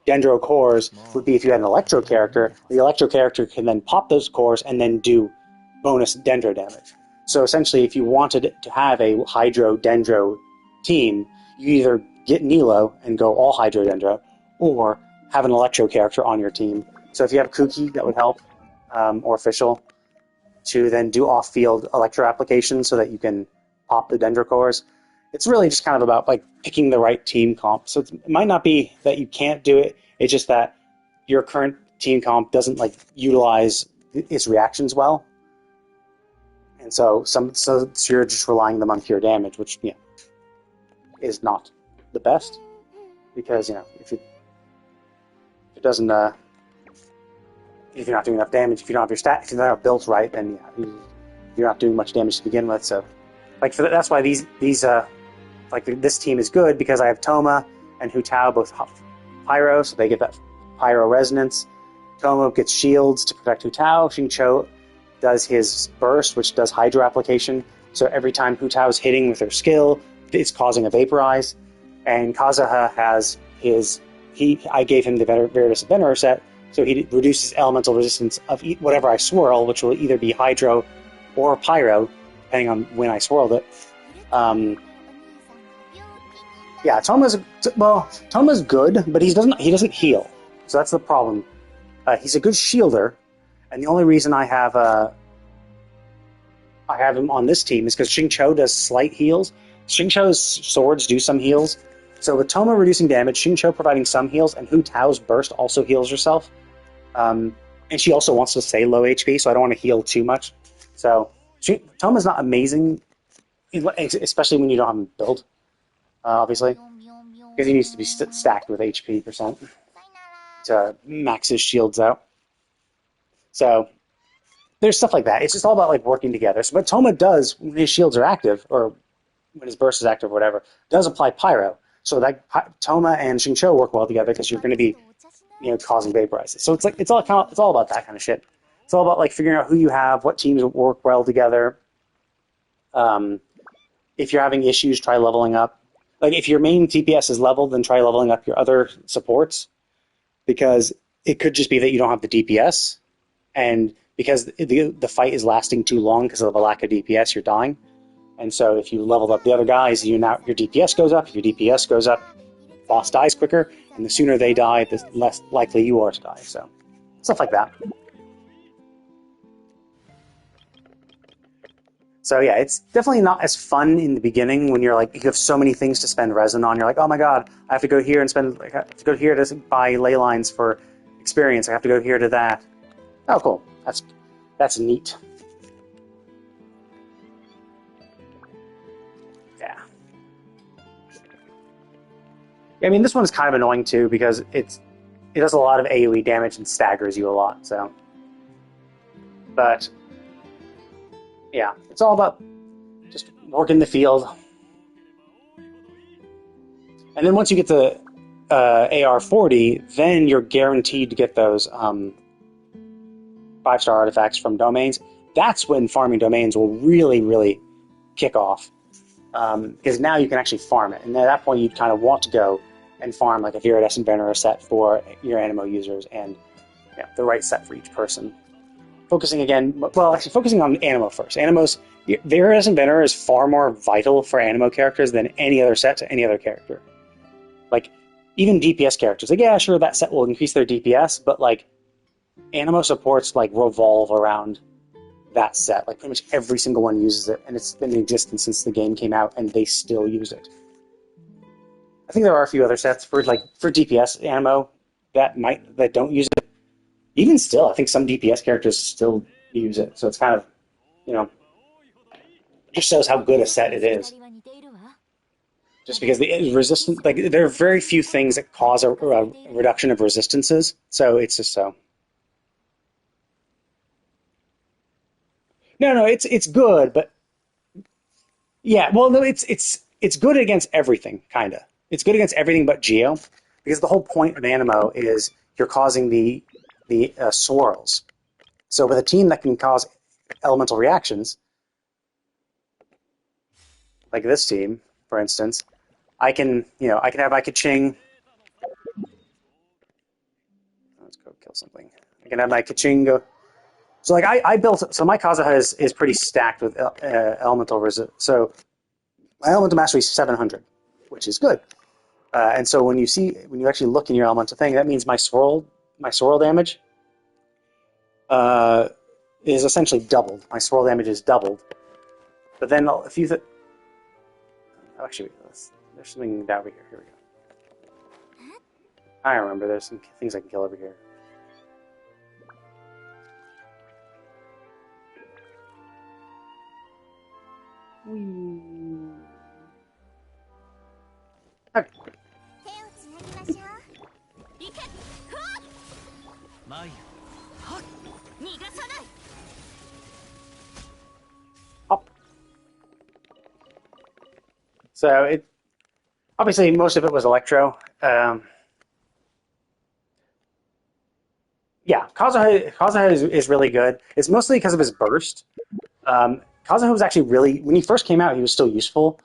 Dendro cores would be if you had an Electro character. The Electro character can then pop those cores and then do bonus Dendro damage. So essentially, if you wanted to have a Hydro Dendro team, you either get Nilo and go all Hydro Dendro, or have an Electro character on your team. So if you have Kuki, that would help, or Official, to then do off-field Electro applications so that you can pop the Dendro cores. It's really just kind of about like picking the right team comp. So it might not be that you can't do it. It's just that your current team comp doesn't like utilize its reactions well, and so you're just relying them on pure damage, which is not the best, because if it doesn't if you're not doing enough damage, if you don't have your if you're not built right, then you're not doing much damage to begin with. So like that's why these like this team is good, because I have Toma and Hu Tao both Pyro, so they get that Pyro resonance. Toma gets shields to protect Hu Tao. Xingqiu does his burst, which does Hydro application. So every time Hu Tao is hitting with her skill, it's causing a vaporize. And Kazuha has his I gave him the Veritas Venerer set, so he reduces elemental resistance of whatever I swirl, which will either be Hydro or Pyro, depending on when I swirled it. Yeah, Toma's good, but he doesn't heal, so that's the problem. He's a good shielder, and the only reason I have him on this team is because Xingqiu does slight heals. Xingqiu's swords do some heals, so with Toma reducing damage, Xingqiu providing some heals, and Hu Tao's burst also heals herself. And she also wants to stay low HP, so I don't want to heal too much. So Toma's not amazing, especially when you don't have him built. Obviously, because he needs to be stacked with HP percent to max his shields out. So there's stuff like that. It's just all about like working together. So, but Toma does, when his shields are active, or when his burst is active or whatever, does apply Pyro. So that Toma and Xingqiu work well together, because you're going to be causing vaporizes. So it's all about that kind of shit. It's all about like figuring out who you have, what teams work well together. If you're having issues, try leveling up. Like, if your main TPS is leveled, then try leveling up your other supports, because it could just be that you don't have the DPS, and because the fight is lasting too long because of the lack of DPS, you're dying. And so if you leveled up the other guys, your DPS goes up. If your DPS goes up, boss dies quicker, and the sooner they die, the less likely you are to die. So stuff like that. So yeah, it's definitely not as fun in the beginning when you're like, you have so many things to spend resin on. You're like, oh my god, I have to go here and I have to go here to buy ley lines for experience. I have to go here to that. Oh, cool. That's neat. Yeah. I mean, this one's kind of annoying too, because it does a lot of AoE damage and staggers you a lot. So, but yeah, it's all about just working the field. And then once you get to AR40, then you're guaranteed to get those 5-star artifacts from domains. That's when farming domains will really, really kick off. Because now you can actually farm it. And at that point, you'd kind of want to go and farm like a Viridescent Venerer set for your Animo users, and the right set for each person. Focusing on Animo first. Viridescent Venerer is far more vital for Animo characters than any other set to any other character. Like, even DPS characters, like, yeah, sure, that set will increase their DPS, but like, Animo supports like revolve around that set. Like, pretty much every single one uses it, and it's been in existence since the game came out, and they still use it. I think there are a few other sets for DPS Animo that don't use it. Even still, I think some DPS characters still use it, so it's kind of, it just shows how good a set it is. just because the resistance, like there are very few things that cause a reduction of resistances, so it's just so. No, it's good, but yeah, well, no, it's good against everything, kind of. It's good against everything but Geo, because the whole point of Animo is you're causing the swirls. So with a team that can cause elemental reactions, like this team, for instance, I can have my Kaching. Let's go kill something. I can have my Kaching go. So like I built, so my Kazuha is pretty stacked with elemental resist. So my elemental mastery is 700, which is good. And so when you actually look in your elemental thing, that means my swirl damage is essentially doubled. My swirl damage is doubled. But then if you actually there's something down over here. Here we go. I remember there's some things I can kill over here. Okay. 手をつなぎましょう。行け。眉逃がさない。Up. So it obviously most of it was Electro. Yeah, Kazuha is really good. It's mostly because of his burst. Kazuha was actually really, when he first came out, he was still useful.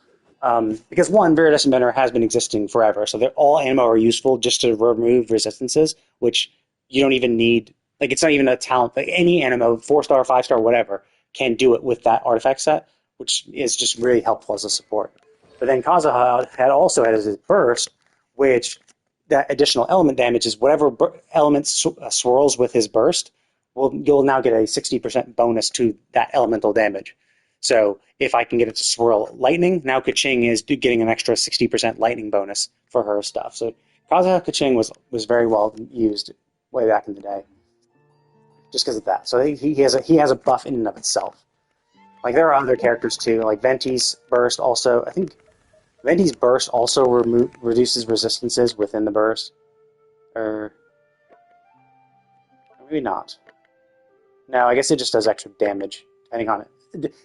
Because one, Viridescent Bender has been existing forever, so all Animo are useful just to remove resistances, which you don't even need. Like, it's not even a talent. Like, any Animo, 4-star, 5-star, whatever, can do it with that artifact set, which is just really helpful as a support. But then Kazuha also had his burst, which that additional element damage is whatever element swirls with his burst, you'll now get a 60% bonus to that elemental damage. So if I can get it to swirl lightning, now Kaching is getting an extra 60% lightning bonus for her stuff. So Kazuha Kaching was very well used way back in the day, just because of that. So he has a buff in and of itself. Like there are other characters too, like Venti's burst also. I think Venti's burst also reduces resistances within the burst, or maybe not. No, I guess it just does extra damage depending on it.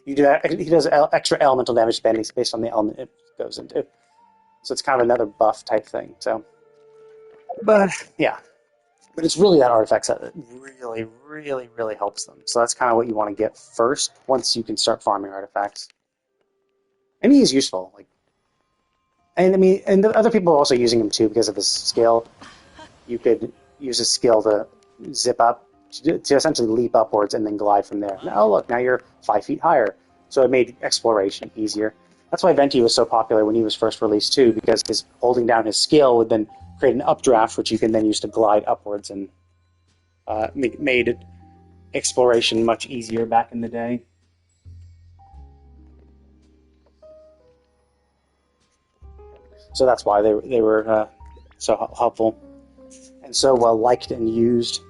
He does extra elemental damage based on the element it goes into. So it's kind of another buff type thing. So, but yeah, but it's really that artifact set that really, really, really helps them. So that's kind of what you want to get first once you can start farming artifacts. And he is useful, like, and I mean, and the other people are also using him too because of his skill. You could use his skill to zip up, to essentially leap upwards and then glide from there. Now, oh, look, now you're 5 feet higher. So it made exploration easier. That's why Venti was so popular when he was first released too, because his holding down his skill would then create an updraft, which you can then use to glide upwards, and made exploration much easier back in the day. So that's why they were so helpful and so well liked and used.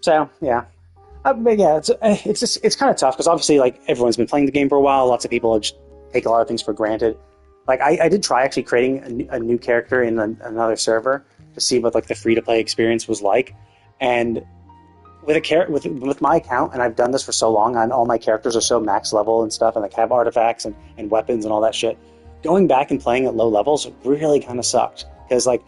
So yeah, but yeah, it's kind of tough because obviously like everyone's been playing the game for a while. Lots of people just take a lot of things for granted. Like I did try actually creating a new character in another server to see what like the free to play experience was like, and with my account, and I've done this for so long, and all my characters are so max level and stuff, and like have artifacts and weapons and all that shit. Going back and playing at low levels really kind of sucked because like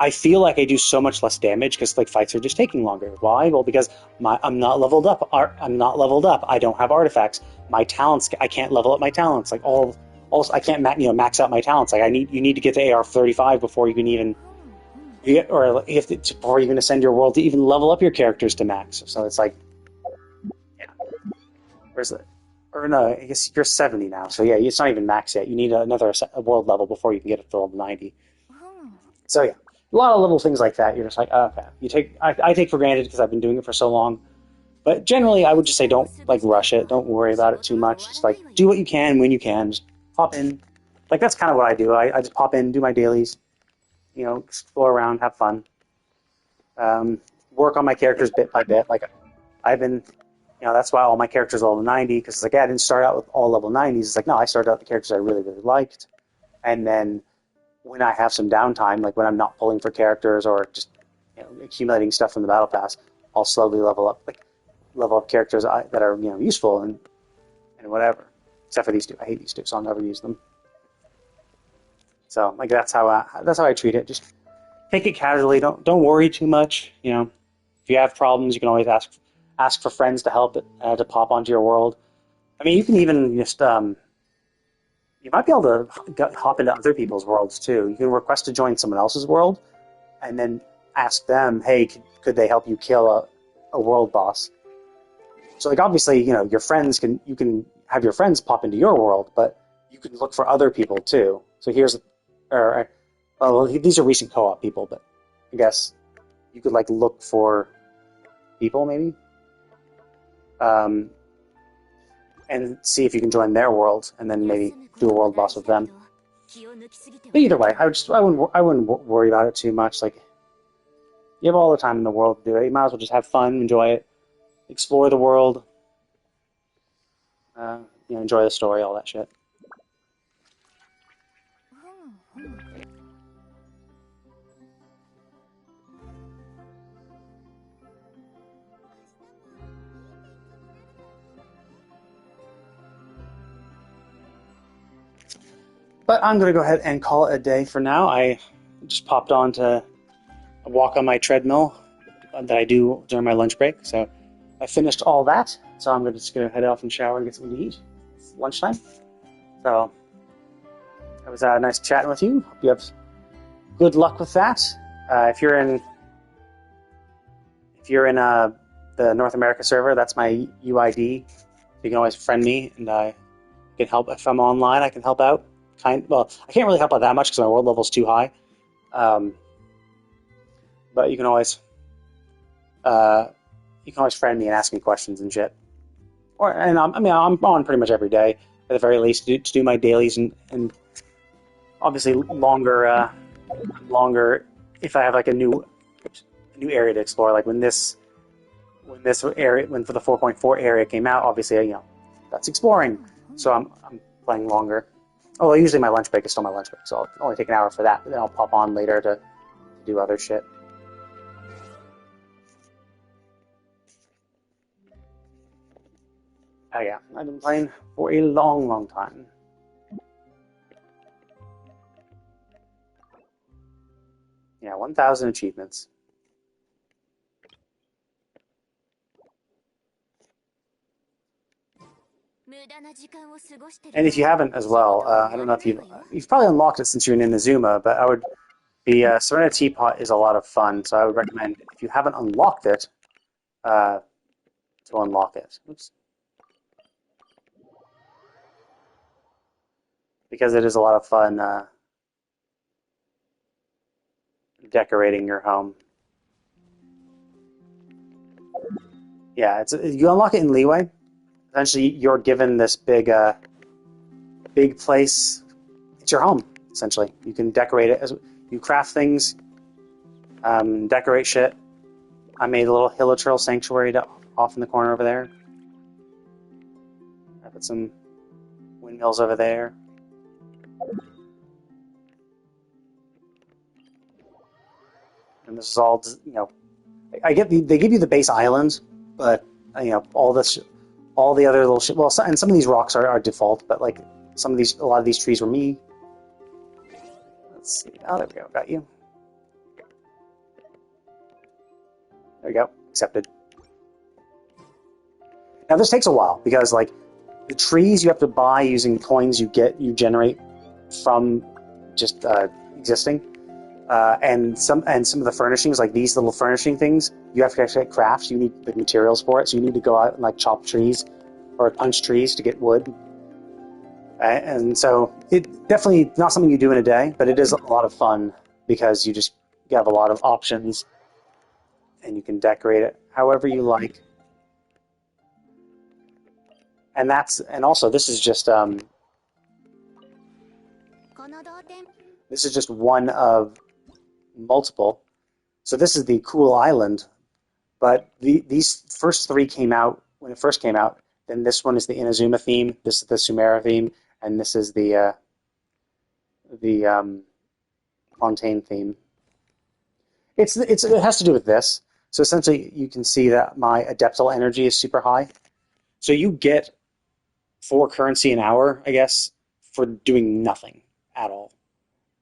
I feel like I do so much less damage because like fights are just taking longer. Why? Well, because I'm not leveled up. I'm not leveled up. I don't have artifacts. My talents, I can't level up my talents. Like also I can't max out my talents. Like you need to get to AR-35 before you can even. Before you can ascend your world to even level up your characters to max. So it's like, yeah. Where's the? Or no, I guess you're 70 now. So yeah, it's not even max yet. You need another world level before you can get it to level 90. So yeah, a lot of little things like that. You're just like, oh, okay. I take for granted because I've been doing it for so long. But generally, I would just say don't like rush it. Don't worry about it too much. Just like do what you can when you can. Just pop in. Like that's kind of what I do. I just pop in, do my dailies. You know, explore around, have fun, work on my characters bit by bit. Like I've been That's why all my characters are level 90, because it's like, yeah, I didn't start out with all level 90s. It's like, no, I started out with the characters I really, really liked. And then when I have some downtime, like when I'm not pulling for characters or just accumulating stuff from the battle pass, I'll slowly level up characters that are useful and whatever. Except for these two, I hate these two, so I'll never use them. So like that's how I treat it. Just take it casually. Don't worry too much. If you have problems, you can always ask for friends to help to pop onto your world. I mean, you can even just you might be able to hop into other people's worlds too. You can request to join someone else's world, and then ask them, hey, could they help you kill a world boss? So like obviously, your friends you can have your friends pop into your world, but you can look for other people too. So these are recent co-op people, but I guess you could like look for people maybe, and see if you can join their world, and then maybe do a world boss with them. But either way, I wouldn't worry about it too much. Like, you have all the time in the world to do it. You might as well just have fun, enjoy it, explore the world, enjoy the story, all that shit. But I'm going to go ahead and call it a day for now. I just popped on to walk on my treadmill that I do during my lunch break. So I finished all that. So I'm just going to head off and shower and get something to eat. It's lunchtime. So it was nice chatting with you. Hope you have good luck with that. If you're in the North America server, that's my UID. You can always friend me, and I can help if I'm online. I can help out. I can't really help out that much because my world level's too high. But you can always friend me and ask me questions and shit. I'm on pretty much every day at the very least to do my dailies and obviously longer if I have like a new area to explore. Like when the 4.4 area came out, obviously that's exploring. So I'm playing longer. Oh, usually my lunch break is still my lunch break, so I'll only take an hour for that, but then I'll pop on later to do other shit. Oh yeah, I've been playing for a long, long time. Yeah, 1,000 achievements. And if you haven't as well, I don't know if you've probably unlocked it since you're in Inazuma, but the Serena Teapot is a lot of fun, so I would recommend, if you haven't unlocked it, to unlock it. Oops. Because it is a lot of fun decorating your home. Yeah, you unlock it in Leeway. Essentially, you're given this big place. It's your home, essentially. You can decorate it. You craft things, decorate shit. I made a little Hilichurl sanctuary off in the corner over there. I put some windmills over there. And this is all, they give you the base island, but all the other little shit. Well, and some of these rocks are default, but like a lot of these trees were me. Let's see. Oh, there we go. Got you. There we go. Accepted. Now this takes a while because like the trees you have to buy using coins you generate from just existing. And some of the furnishings, like these little furnishing things, you have to actually craft. You need the materials for it, so you need to go out and like chop trees or punch trees to get wood. And so it definitely not something you do in a day, but it is a lot of fun because you have a lot of options, and you can decorate it however you like. And also this is just one of multiple. So this is the cool island, but these first three came out when it first came out. Then this one is the Inazuma theme. This is the Sumera theme, and this is the Fontaine theme. It has to do with this. So essentially, you can see that my Adeptal energy is super high. So you get 4 currency an hour, I guess, for doing nothing at all.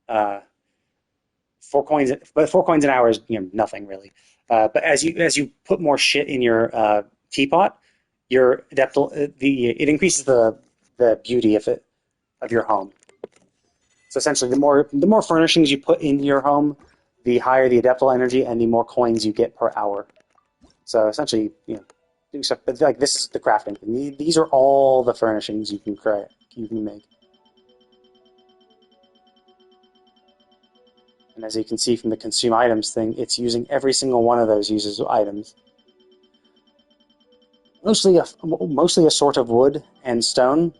4 coins, but 4 coins an hour is nothing really. But as you put more shit in your teapot, your Adeptal it increases the beauty of your home. So essentially, the more furnishings you put in your home, the higher the Adeptal energy and the more coins you get per hour. So essentially, do stuff. But like this is the crafting thing. These are all the furnishings you can create, you can make. And as you can see from the consume items thing, it's using every single one of those uses items. Mostly a sort of wood and stone,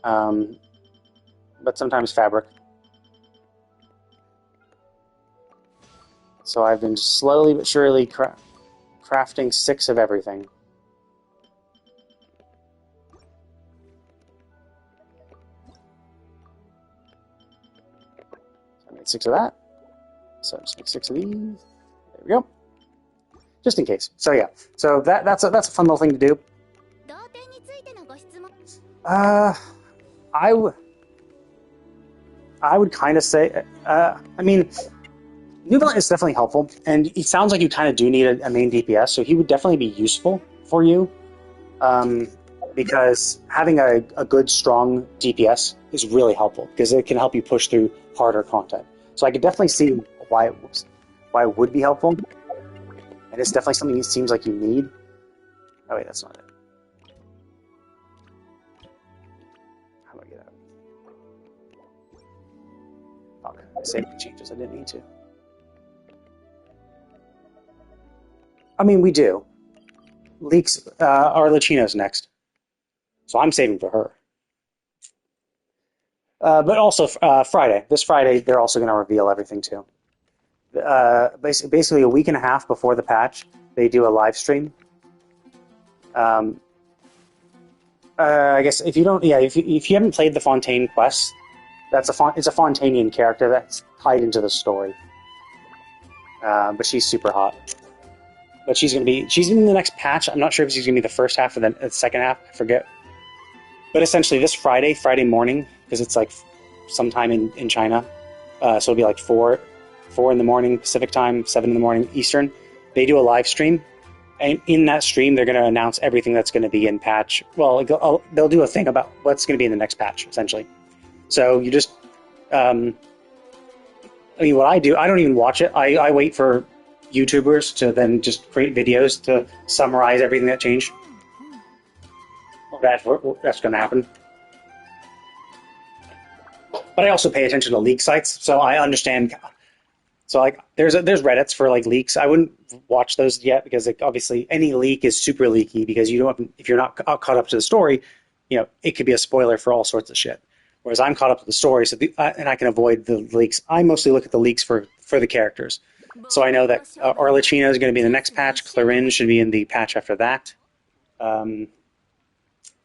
but sometimes fabric. So I've been slowly but surely crafting 6 of everything. So I made 6 of that. So I'll just make 6 of these. There we go. Just in case. So yeah. So that's a fun little thing to do. I would kind of say, I mean, Nuvalent is definitely helpful, and it sounds like you kind of do need a main DPS, so he would definitely be useful for you, because having a good, strong DPS is really helpful, because it can help you push through harder content. So I could definitely see why it would be helpful, and it's definitely something it seems like you need. Oh wait, that's not it. How do I get out? Fuck, I saved the changes, I didn't need to. I mean, we do. Leaks, Arlecchino's next. So I'm saving for her. But also, Friday. This Friday, they're also going to reveal everything, too. Basically, a week and a half before the patch, they do a live stream. I guess if you don't... Yeah, if you haven't played the Fontaine quest, it's a Fontainian character that's tied into the story. But she's super hot. But she's in the next patch. I'm not sure if she's going to be the first half or the second half. I forget. But essentially, this Friday morning, because it's like sometime in China, so it'll be like 4 in the morning Pacific time, 7 in the morning Eastern. They do a live stream, and in that stream, they're going to announce everything that's going to be in patch. Well, they'll do a thing about what's going to be in the next patch, essentially. So you just, I mean, what I do, I don't even watch it. I wait for YouTubers to then just create videos to summarize everything that changed. That's going to happen. But I also pay attention to leak sites, so I understand. So like, there's Reddits for like leaks. I wouldn't watch those yet because like, obviously any leak is super leaky because if you're not caught up to the story, it could be a spoiler for all sorts of shit. Whereas I'm caught up to the story, so and I can avoid the leaks. I mostly look at the leaks for the characters. So I know that Arlecchino is going to be in the next patch. Clarin should be in the patch after that.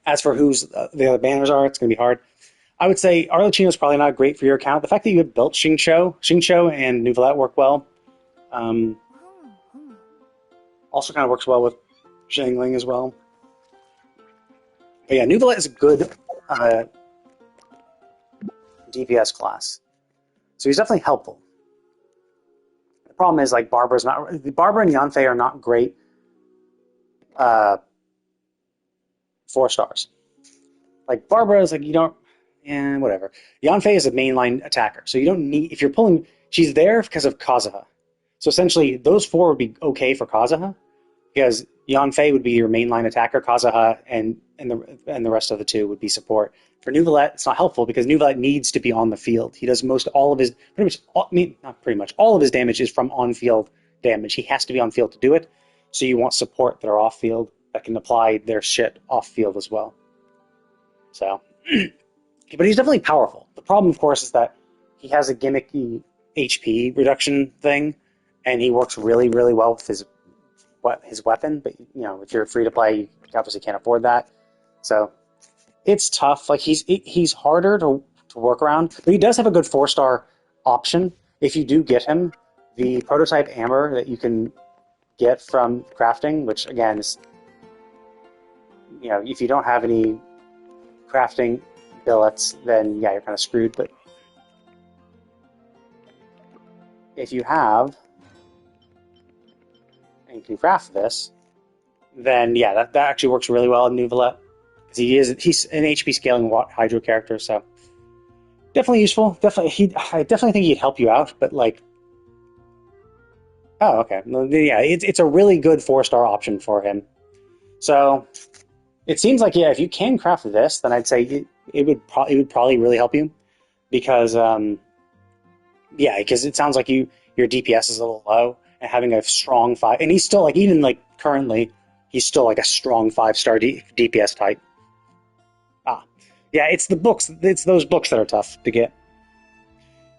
As for who's the other banners are, it's going to be hard. I would say Arlecchino is probably not great for your account. The fact that you have built Xingqiu and Neuvillette work well. Also kind of works well with Zhangling as well. But yeah, Neuvillette is a good DPS class. So he's definitely helpful. The problem is like Barbara and Yanfei are not great 4 stars. Like Barbara is like whatever. Yanfei is a mainline attacker, so you don't need if you're pulling. She's there because of Kazuha. So essentially, those 4 would be okay for Kazuha because Yanfei would be your mainline attacker, Kazuha, and the rest of the 2 would be support. For Neuvillette, it's not helpful because Neuvillette needs to be on the field. He does all of his damage is from on-field damage. He has to be on field to do it. So you want support that are off-field that can apply their shit off-field as well. So, but he's definitely powerful. The problem, of course, is that he has a gimmicky HP reduction thing, and he works really, really well with his his weapon, but if you're free to play, you obviously can't afford that. So it's tough. Like he's harder to work around, but he does have a good 4-star option if you do get him. The prototype amber that you can get from crafting, which again is, if you don't have any crafting billets, then yeah, you're kind of screwed. But if you have and you can craft this, then yeah, that actually works really well in Nuvalet, because he's an HP scaling Hydro character, so definitely useful. I definitely think he'd help you out, but like, oh okay, yeah, it's a really good 4-star option for him. So it seems like, yeah, if you can craft this, then I'd say it would probably really help you, because yeah, because it sounds like your DPS is a little low, and having a strong 5, and he's still like, even like currently, he's still like a strong 5-star DPS type. Yeah, it's the books. It's those books that are tough to get.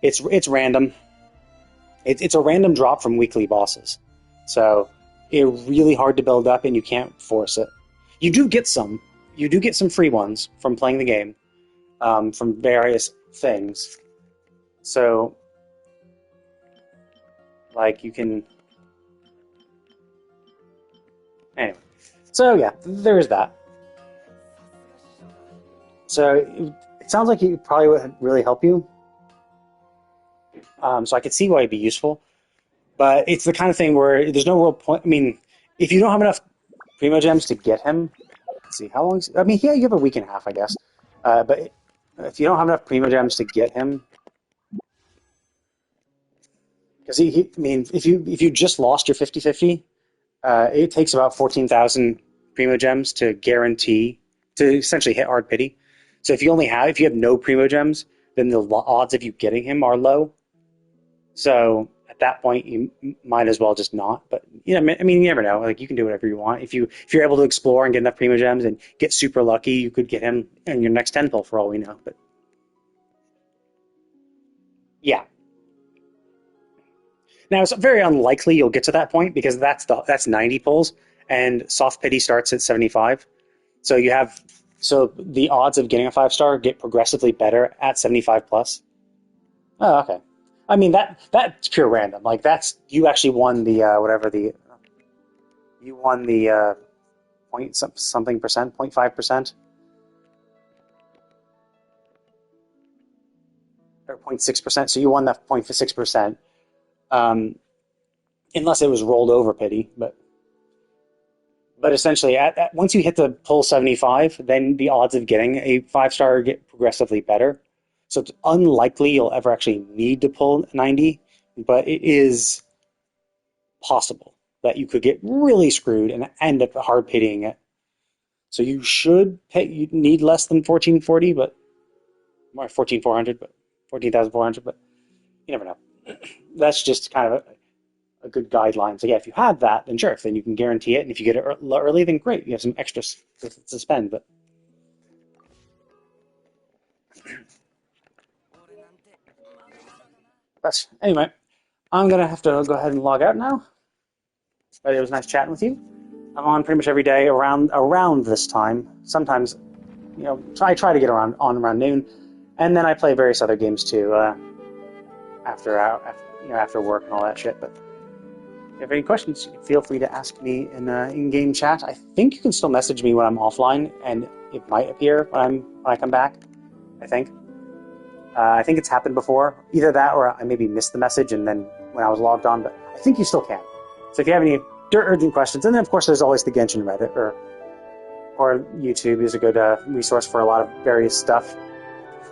It's random. It's a random drop from weekly bosses, so it's really hard to build up, and you can't force it. You do get some free ones from playing the game, from various things. So, like, you can... Anyway. So, yeah, there's that. So, it sounds like it probably would really help you. So I could see why it'd be useful. But it's the kind of thing where there's no real point... I mean, if you don't have enough Primo Gems to get him... Let's see, how long... I mean, yeah, you have a week and a half, I guess. But if you don't have enough Primo Gems to get him... Because I mean, if you just lost your 50-50, it takes about 14,000 Primo Gems to guarantee, to essentially hit Hard Pity. So if you have no Primo Gems, then the odds of you getting him are low. So at that point, you might as well just not. But I mean, you never know. Like, you can do whatever you want. If you're able to explore and get enough Primo Gems and get super lucky, you could get him in your next 10 pull for all we know. But yeah. Now, it's very unlikely you'll get to that point, because that's 90 pulls, and Soft Pity starts at 75. So the odds of getting a 5-star get progressively better at 75 plus. Oh, okay. I mean, that's pure random. Like, you actually won the you won the point something percent, 0.5%, or 0.6%. So you won that 0.6%. Unless it was rolled over pity, but essentially, once you hit the pull 75, then the odds of getting a 5-star get progressively better. So it's unlikely you'll ever actually need to pull 90, but it is possible that you could get really screwed and end up hard pitying it. So you need less than 1440, but more 14,400, but 14,400, but you never know. That's just kind of a good guideline. So yeah, if you have that, then sure, then you can guarantee it. And if you get it early, then great, you have some extras to spend. But anyway, I'm gonna have to go ahead and log out now. But it was nice chatting with you. I'm on pretty much every day around this time. Sometimes, I try to get around noon, and then I play various other games too. After work and all that shit. But if you have any questions, feel free to ask me in in-game chat. I think you can still message me when I'm offline, and it might appear when I come back. I think it's happened before. Either that, or I maybe missed the message and then when I was logged on. But I think you still can. So if you have any urgent questions, and then of course there's always the Genshin Reddit or YouTube is a good resource for a lot of various stuff.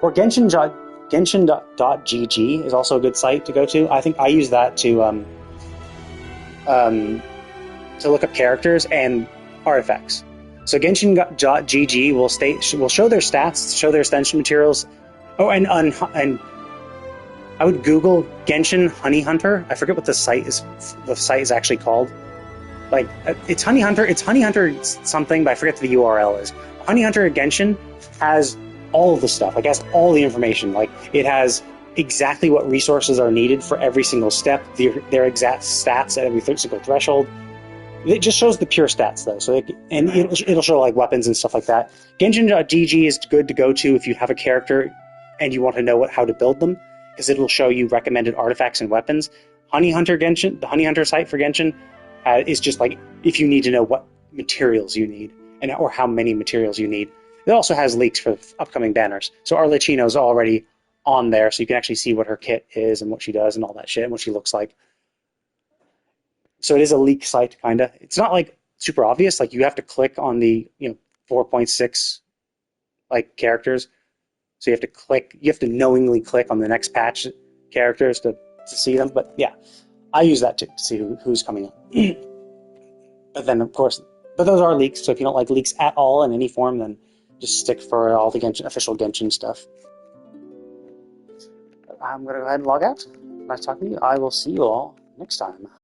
Or Genshin.gg is also a good site to go to. I think I use that to look up characters and artifacts. So Genshin.gg will show their stats, show their extension materials. Oh, and I would Google Genshin Honey Hunter. I forget what the site is. The site is actually called. Like, it's Honey Hunter. It's Honey Hunter something, but I forget what the URL is. Honey Hunter Genshin has all of the stuff. Like, it has all the information. Like, it has exactly what resources are needed for every single step, their exact stats at every single threshold. It just shows the pure stats though, so it'll show like weapons and stuff like that. Genshin.dg is good to go to if you have a character and you want to know how to build them, because it'll show you recommended artifacts and weapons. The Honey Hunter site for Genshin is just like if you need to know what materials you need or how many materials you need. It also has leaks for upcoming banners. So Arlecchino's already on there, so you can actually see what her kit is and what she does and all that shit and what she looks like. So it is a leak site, kind of. It's not like super obvious. Like you have to click on the 4.6 like characters. So you have to knowingly click on the next patch characters to see them. But yeah, I use that to see who's coming up. But then of course, those are leaks. So if you don't like leaks at all in any form, then just stick for all the official Genshin stuff. I'm gonna go ahead and log out. Nice talking to you. I will see you all next time.